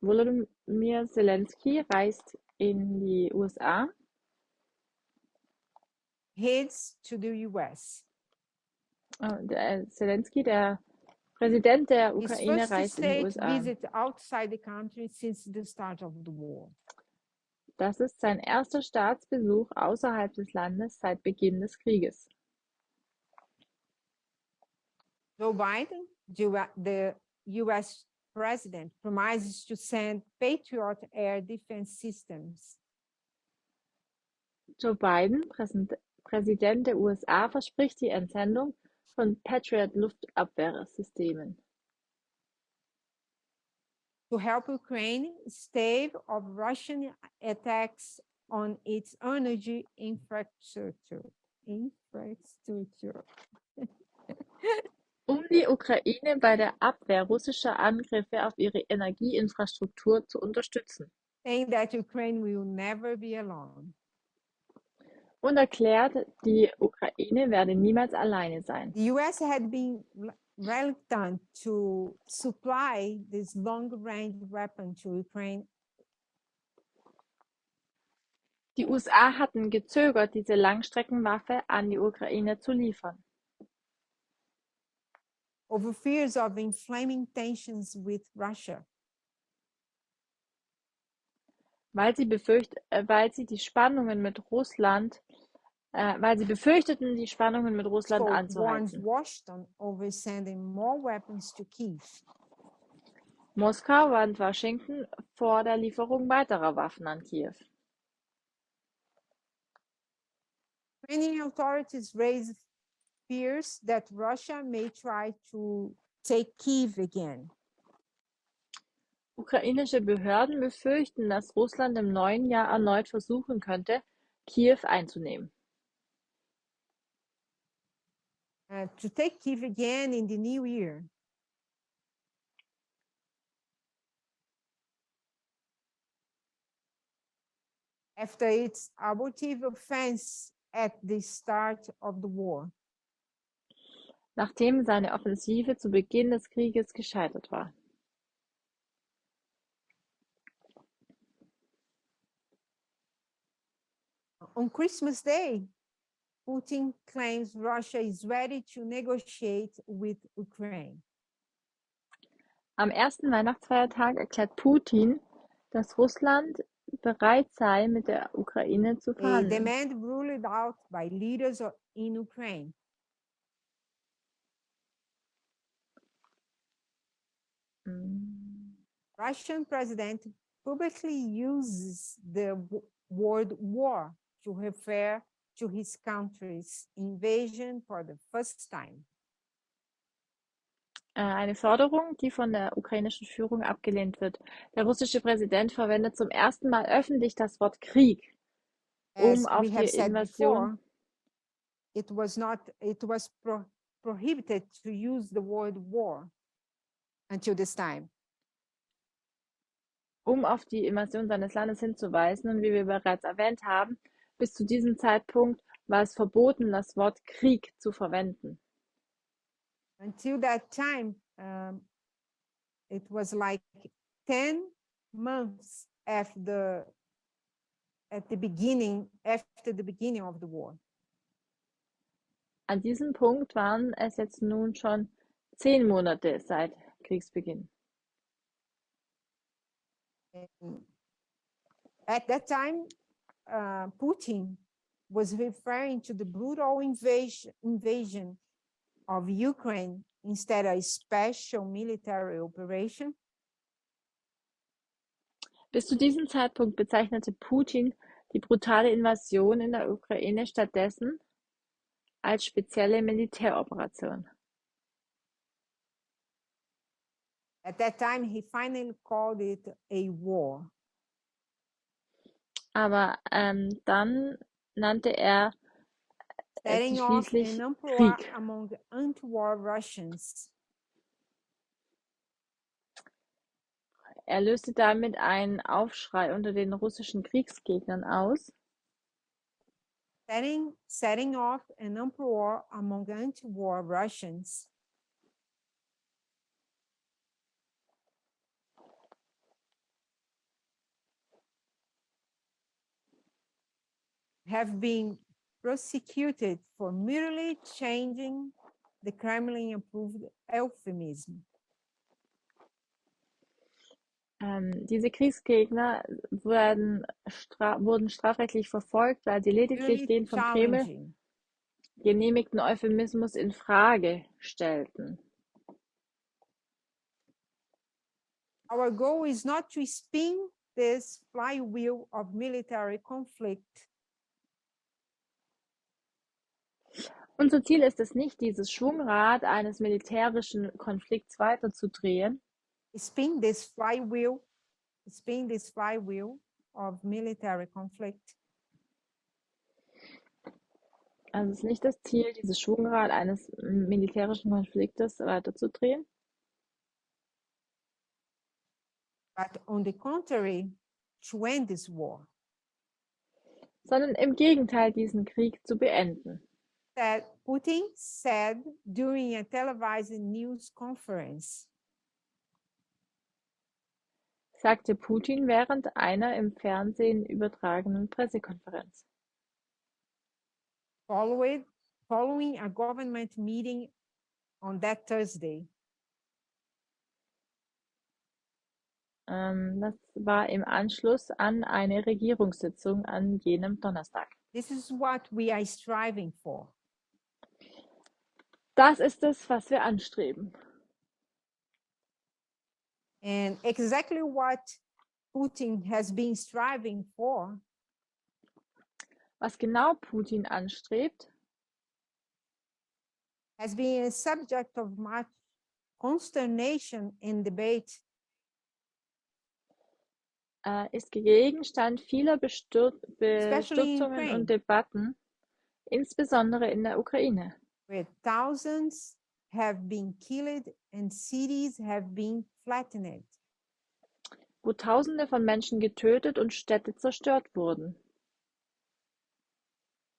Speaker 2: Volodymyr Zelensky reist in die USA,
Speaker 1: heads to the US.
Speaker 2: Zelensky, der Präsident der
Speaker 1: His
Speaker 2: Ukraine,
Speaker 1: first
Speaker 2: reist in die
Speaker 1: state
Speaker 2: USA.
Speaker 1: visit outside the country since the start of the war.
Speaker 2: Das ist sein erster Staatsbesuch außerhalb des Landes seit Beginn des Krieges.
Speaker 1: Joe Biden, the US president, promises to send Patriot air defense systems.
Speaker 2: Joe Biden, Präsident der USA, verspricht die Entsendung von Patriot-Luftabwehrsystemen.
Speaker 1: To help Ukraine stave off Russian attacks on its energy infrastructure.
Speaker 2: Um die Ukraine bei der Abwehr russischer Angriffe auf ihre Energieinfrastruktur zu unterstützen.
Speaker 1: Saying that Ukraine will never be alone.
Speaker 2: Und erklärt, die Ukraine werde niemals alleine sein.
Speaker 1: The US had been reluctant to supply this long-range weapon to Ukraine.
Speaker 2: Die USA hatten gezögert, diese Langstreckenwaffe an die Ukraine zu liefern.
Speaker 1: Over fears of inflaming tensions with Russia.
Speaker 2: Weil sie befürchteten, die Spannungen mit Russland
Speaker 1: warns
Speaker 2: anzuheizen.
Speaker 1: Washington over sending more weapons to Kiev.
Speaker 2: Moskau warnt Washington vor der Lieferung weiterer Waffen an Kiew.
Speaker 1: Many authorities raise fears that Russia may try to take Kiev again.
Speaker 2: Ukrainische Behörden befürchten, dass Russland im neuen Jahr erneut versuchen könnte, Kiew einzunehmen.
Speaker 1: To take Kiev again in the new year. After its abortive offense at the start of the war.
Speaker 2: Nachdem seine Offensive zu Beginn des Krieges gescheitert war.
Speaker 1: On Christmas Day, Putin claims Russia is ready to negotiate with Ukraine.
Speaker 2: Am ersten Weihnachtsfeiertag erklärt Putin, dass Russland bereit sei, mit der Ukraine zu
Speaker 1: A
Speaker 2: verhandeln.
Speaker 1: demand ruled out by leaders in Ukraine. Russian president publicly uses the word war to refer to his country's invasion for the first time.
Speaker 2: Eine Forderung, die von der ukrainischen Führung abgelehnt wird. Der russische Präsident verwendet zum ersten Mal öffentlich das Wort Krieg,
Speaker 1: As
Speaker 2: auf
Speaker 1: we have
Speaker 2: die
Speaker 1: said
Speaker 2: Invasion.
Speaker 1: before, it was prohibited to use the word war until this time.
Speaker 2: Auf die Invasion seines Landes hinzuweisen. Und wie wir bereits erwähnt haben, bis zu diesem Zeitpunkt war es verboten, das Wort Krieg zu verwenden.
Speaker 1: Until that time, it was like 10 months after the beginning of the war.
Speaker 2: An diesem Punkt waren es jetzt nun schon 10 Monate seit Kriegsbeginn.
Speaker 1: At that time, Putin was referring to the brutal invasion of Ukraine instead a special military operation.
Speaker 2: Bis zu diesem Zeitpunkt bezeichnete Putin die brutale Invasion in der Ukraine stattdessen als spezielle Militäroperation.
Speaker 1: At that time, he finally called it a war.
Speaker 2: Aber dann nannte er es
Speaker 1: Setting off an
Speaker 2: schließlich
Speaker 1: uproar
Speaker 2: Krieg.
Speaker 1: among anti-war Russians.
Speaker 2: Er löste damit einen Aufschrei unter den russischen Kriegsgegnern aus,
Speaker 1: Setting off an uproar among anti-war Russians. Have been prosecuted for merely changing the Kremlin-approved euphemism.
Speaker 2: Diese Kriegsgegner wurden strafrechtlich verfolgt, weil sie lediglich den vom Kreml genehmigten Euphemismus in Frage stellten.
Speaker 1: Our goal is not to spin this flywheel of military conflict.
Speaker 2: Unser Ziel ist es nicht, dieses Schwungrad eines militärischen Konflikts weiterzudrehen,
Speaker 1: Spin this flywheel of military conflict.
Speaker 2: Also es ist nicht das Ziel, dieses Schwungrad eines militärischen Konfliktes weiterzudrehen,
Speaker 1: But on the contrary, to end this war.
Speaker 2: sondern im Gegenteil diesen Krieg zu beenden.
Speaker 1: That Putin said during a televised news conference.
Speaker 2: Sagte Putin während einer im Fernsehen übertragenen Pressekonferenz.
Speaker 1: Following a government meeting on that Thursday.
Speaker 2: Das war im Anschluss an eine Regierungssitzung an jenem Donnerstag.
Speaker 1: This is what we are striving for.
Speaker 2: Das ist es, was wir anstreben.
Speaker 1: And exactly what Putin has been striving for.
Speaker 2: Was genau Putin anstrebt,
Speaker 1: has been a subject of much consternation and debate.
Speaker 2: ist Gegenstand vieler Bestürzungen und Debatten, insbesondere in der Ukraine.
Speaker 1: Where thousands have been killed and cities have been flattened.
Speaker 2: Wo Tausende von Menschen getötet und Städte zerstört wurden.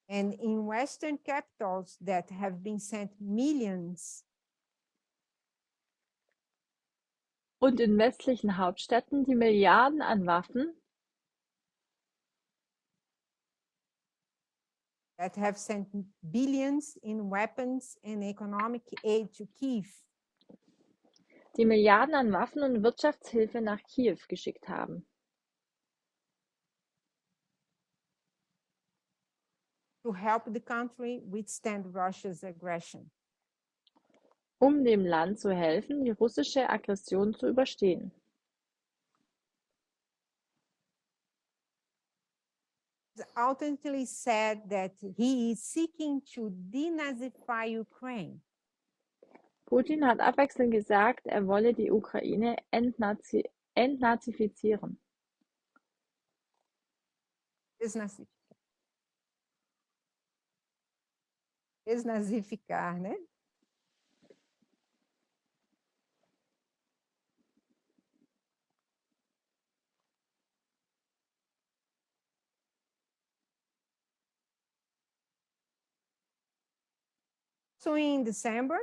Speaker 1: And in Western capitals that have been sent millions.
Speaker 2: Und in westlichen Hauptstädten die Milliarden an Waffen
Speaker 1: that have sent billions in weapons and economic aid to Kiev.
Speaker 2: Die Milliarden an Waffen und Wirtschaftshilfe nach Kiew geschickt haben.
Speaker 1: To help the country withstand Russia's aggression.
Speaker 2: Um dem Land zu helfen, die russische Aggression zu überstehen.
Speaker 1: He ultimately said that he is seeking to denazify Ukraine.
Speaker 2: Putin hat abwechselnd gesagt, er wolle die Ukraine entnazifizieren.
Speaker 1: Desnazificar, né? So in December.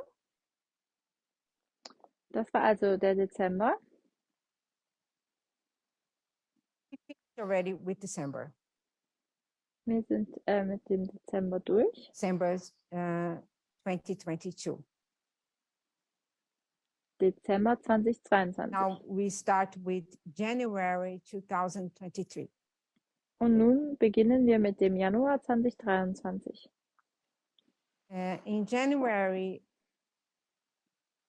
Speaker 2: Das war also der Dezember.
Speaker 1: We finished already with December.
Speaker 2: Wir sind mit dem Dezember durch.
Speaker 1: December 2022.
Speaker 2: Dezember 2022.
Speaker 1: Now we start with January 2023.
Speaker 2: Und nun beginnen wir mit dem Januar 2023.
Speaker 1: In January,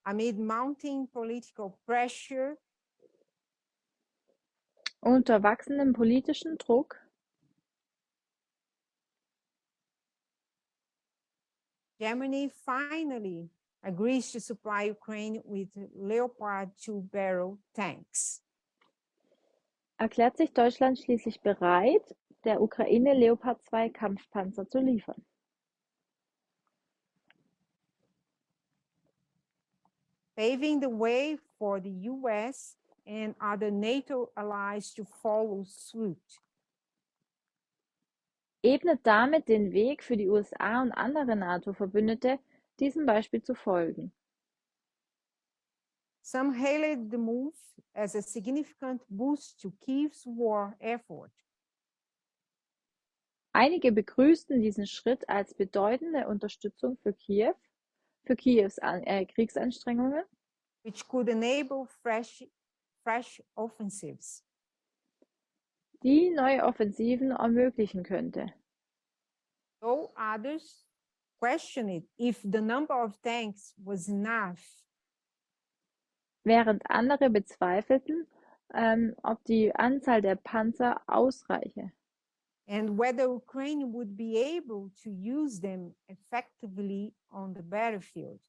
Speaker 1: amid mounting political pressure,
Speaker 2: unter wachsendem politischen Druck,
Speaker 1: Germany finally agrees to supply Ukraine with Leopard 2 barrel tanks.
Speaker 2: erklärt sich Deutschland schließlich bereit, der Ukraine Leopard 2 Kampfpanzer zu liefern.
Speaker 1: Paving the way for the US and other NATO allies to follow suit.
Speaker 2: Ebnet damit den Weg für die USA und andere NATO-Verbündete, diesem Beispiel zu folgen.
Speaker 1: Some hailed the move as a significant boost to Kyiv's war effort.
Speaker 2: Einige begrüßten diesen Schritt als bedeutende Unterstützung für Kiews Kriegsanstrengungen,
Speaker 1: which could enable fresh offensives.
Speaker 2: die neue Offensiven ermöglichen könnte.
Speaker 1: Though others questioned if the number of tanks was enough.
Speaker 2: Während andere bezweifelten, ob die Anzahl der Panzer ausreiche
Speaker 1: And whether Ukraine would be able to use them effectively on the battlefield.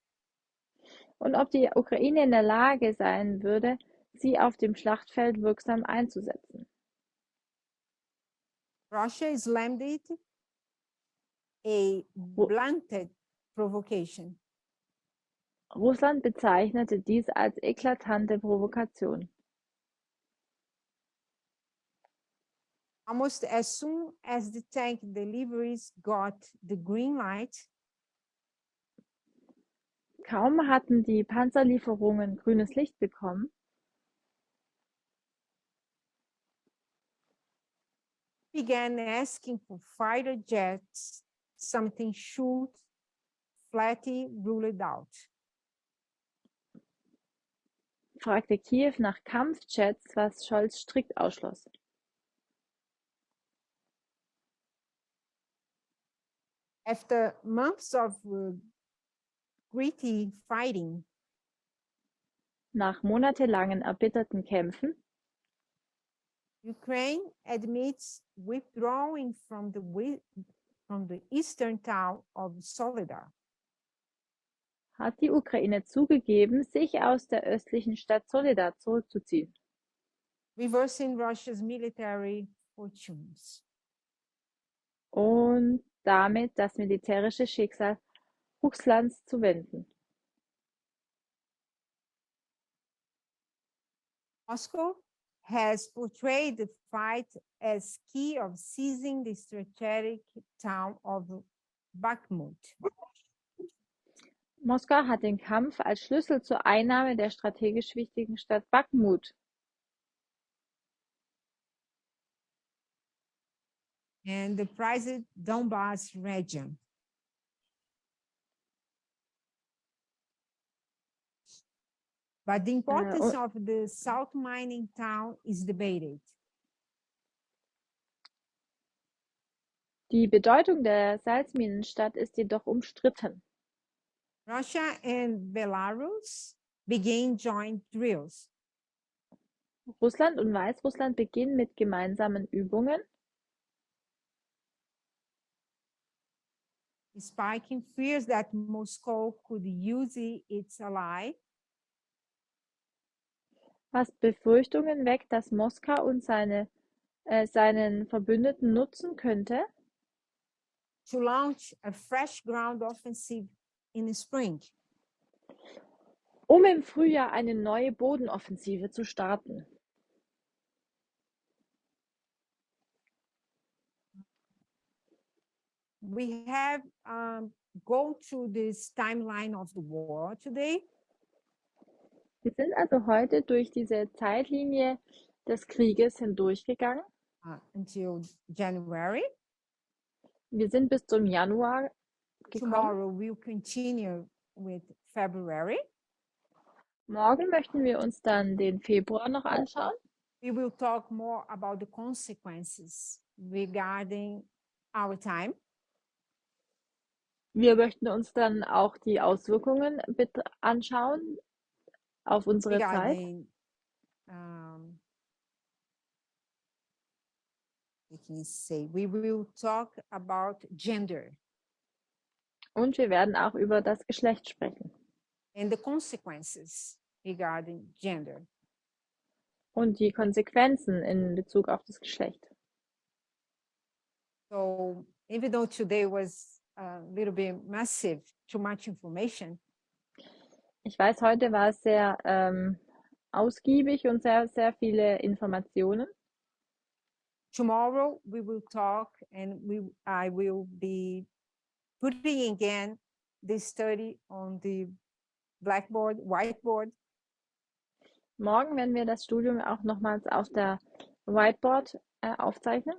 Speaker 2: und ob die Ukraine in der Lage sein würde, sie auf dem Schlachtfeld wirksam einzusetzen.
Speaker 1: Russia slammed it a blunted provocation.
Speaker 2: Russland bezeichnete dies als eklatante Provokation.
Speaker 1: Almost as soon as the tank deliveries got the green light,
Speaker 2: Kaum hatten die Panzerlieferungen grünes Licht bekommen,
Speaker 1: began asking for fighter jets, something should flatly ruled out.
Speaker 2: fragte Kiew nach Kampfjets, was Scholz strikt ausschloss.
Speaker 1: After months of gritty fighting,
Speaker 2: Nach monatelangen erbitterten Kämpfen
Speaker 1: Ukraine admits withdrawing from the eastern town of Soledar.
Speaker 2: hat die Ukraine zugegeben, sich aus der östlichen Stadt Soledar zurückzuziehen,
Speaker 1: Reversing Russia's military fortunes.
Speaker 2: und damit das militärische Schicksal Russlands zu wenden.
Speaker 1: Moscow has portrayed the fight as key of seizing the strategic town of Bakhmut.
Speaker 2: Moskau hat den Kampf als Schlüssel zur Einnahme der strategisch wichtigen Stadt Bakhmut
Speaker 1: and the prized Donbas region. But the importance of the salt mining town is debated.
Speaker 2: Die Bedeutung der Salzminenstadt ist jedoch umstritten.
Speaker 1: Russia and Belarus began joint drills.
Speaker 2: Russland und Weißrussland beginnen mit gemeinsamen Übungen,
Speaker 1: spiking fears that Moscow could use its ally
Speaker 2: was Befürchtungen weckt, dass Moskau und seinen Verbündeten nutzen könnte,
Speaker 1: to launch a fresh ground offensive in the spring.
Speaker 2: um im Frühjahr eine neue Bodenoffensive zu starten.
Speaker 1: We have go through this timeline of the war today.
Speaker 2: Wir sind also heute durch diese Zeitlinie des Krieges hindurchgegangen.
Speaker 1: Until January.
Speaker 2: Wir sind bis zum Januar gekommen.
Speaker 1: Tomorrow we'll continue with February.
Speaker 2: Morgen möchten wir uns dann den Februar noch anschauen.
Speaker 1: We will talk more about the consequences regarding our time.
Speaker 2: Wir möchten uns dann auch die Auswirkungen anschauen auf unsere Zeit.
Speaker 1: regarding, we can say, we will talk about gender
Speaker 2: Und wir werden auch über das Geschlecht sprechen
Speaker 1: and the consequences regarding gender.
Speaker 2: und die Konsequenzen in Bezug auf das Geschlecht.
Speaker 1: So even though today was a little bit massive, too much information,
Speaker 2: Ich weiß, heute war es sehr ausgiebig und sehr, sehr viele Informationen.
Speaker 1: tomorrow we will talk and I will be putting again the study on the blackboard, whiteboard,
Speaker 2: Morgen werden wir das Studium auch nochmals auf der Whiteboard aufzeichnen.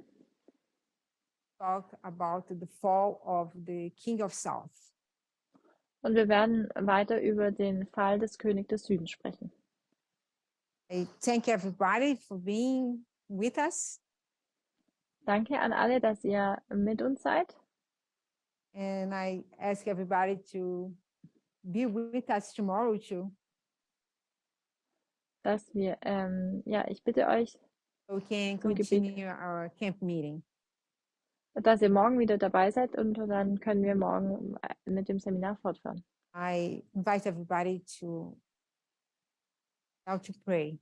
Speaker 1: talk about the fall of the King of South.
Speaker 2: Und wir werden weiter über den Fall des Königs des Südens sprechen.
Speaker 1: I thank everybody for being with us,
Speaker 2: Danke an alle, dass ihr mit uns seid.
Speaker 1: and I ask everybody to be with us tomorrow too.
Speaker 2: Dass wir, ja, ich bitte euch,
Speaker 1: So we can
Speaker 2: Zum Gebet.
Speaker 1: continue our camp meeting.
Speaker 2: dass ihr morgen wieder dabei seid und dann können wir morgen mit dem Seminar fortfahren.
Speaker 1: I invite everybody to now to pray.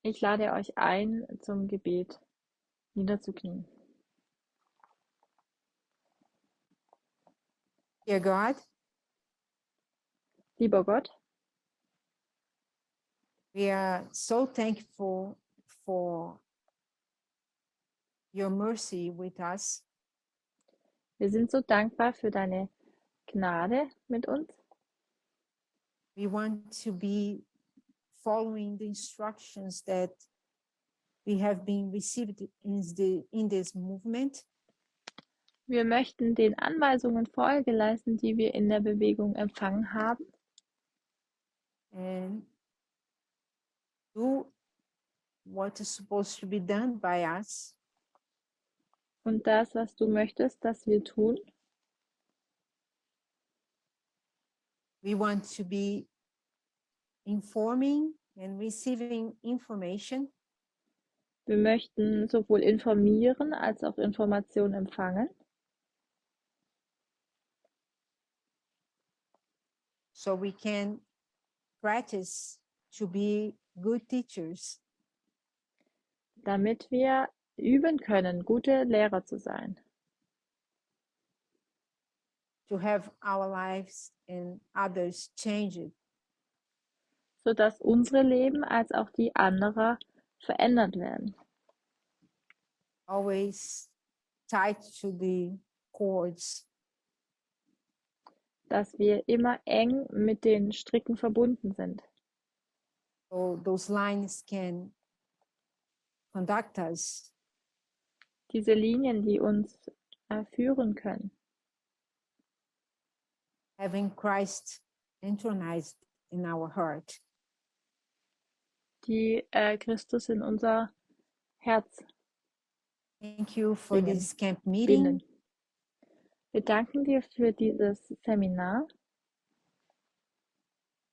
Speaker 2: Ich lade euch ein, zum Gebet niederzuknien.
Speaker 1: Dear God,
Speaker 2: Lieber Gott,
Speaker 1: we are so thankful for your mercy with us.
Speaker 2: wir sind so dankbar für deine Gnade mit uns.
Speaker 1: We want to be following the instructions that we have been received in this movement.
Speaker 2: Wir möchten den Anweisungen Folge leisten, die wir in der Bewegung empfangen haben,
Speaker 1: And do what is supposed to be done by us.
Speaker 2: und das, was du möchtest, dass wir tun.
Speaker 1: We want to be informing and receiving information
Speaker 2: Wir möchten sowohl informieren als auch Informationen empfangen,
Speaker 1: so we can practice to be good teachers,
Speaker 2: damit wir üben können, gute Lehrer zu sein,
Speaker 1: to have our lives and others changed,
Speaker 2: sodass unsere Leben als auch die anderer verändert werden.
Speaker 1: always tied to the cords,
Speaker 2: Dass wir immer eng mit den Stricken verbunden sind,
Speaker 1: so those lines can conduct us,
Speaker 2: diese Linien, die uns führen können,
Speaker 1: having Christ intronized in our heart.
Speaker 2: die Christus in unser Herz
Speaker 1: Thank you for
Speaker 2: Bringen.
Speaker 1: this camp meeting.
Speaker 2: binden. Wir danken dir für dieses Seminar,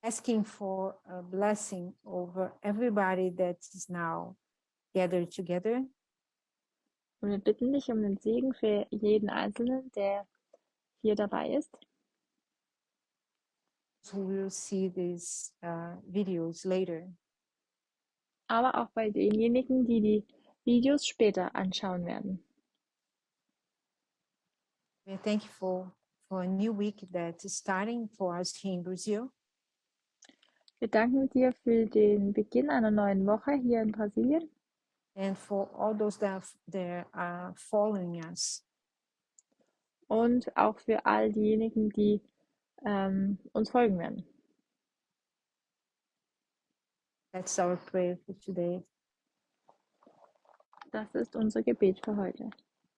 Speaker 1: Asking for a blessing over everybody that is now gathered together.
Speaker 2: und wir bitten dich um den Segen für jeden Einzelnen, der hier dabei ist,
Speaker 1: Who will see these videos later.
Speaker 2: aber auch bei denjenigen, die die Videos später anschauen werden.
Speaker 1: We're thankful for a new week that is starting for us here in Brazil.
Speaker 2: Wir danken dir für den Beginn einer neuen Woche hier in Brasilien
Speaker 1: And for all those that are following us.
Speaker 2: und auch für all diejenigen, die uns folgen werden.
Speaker 1: That's our prayer for today.
Speaker 2: Das ist unser Gebet für heute.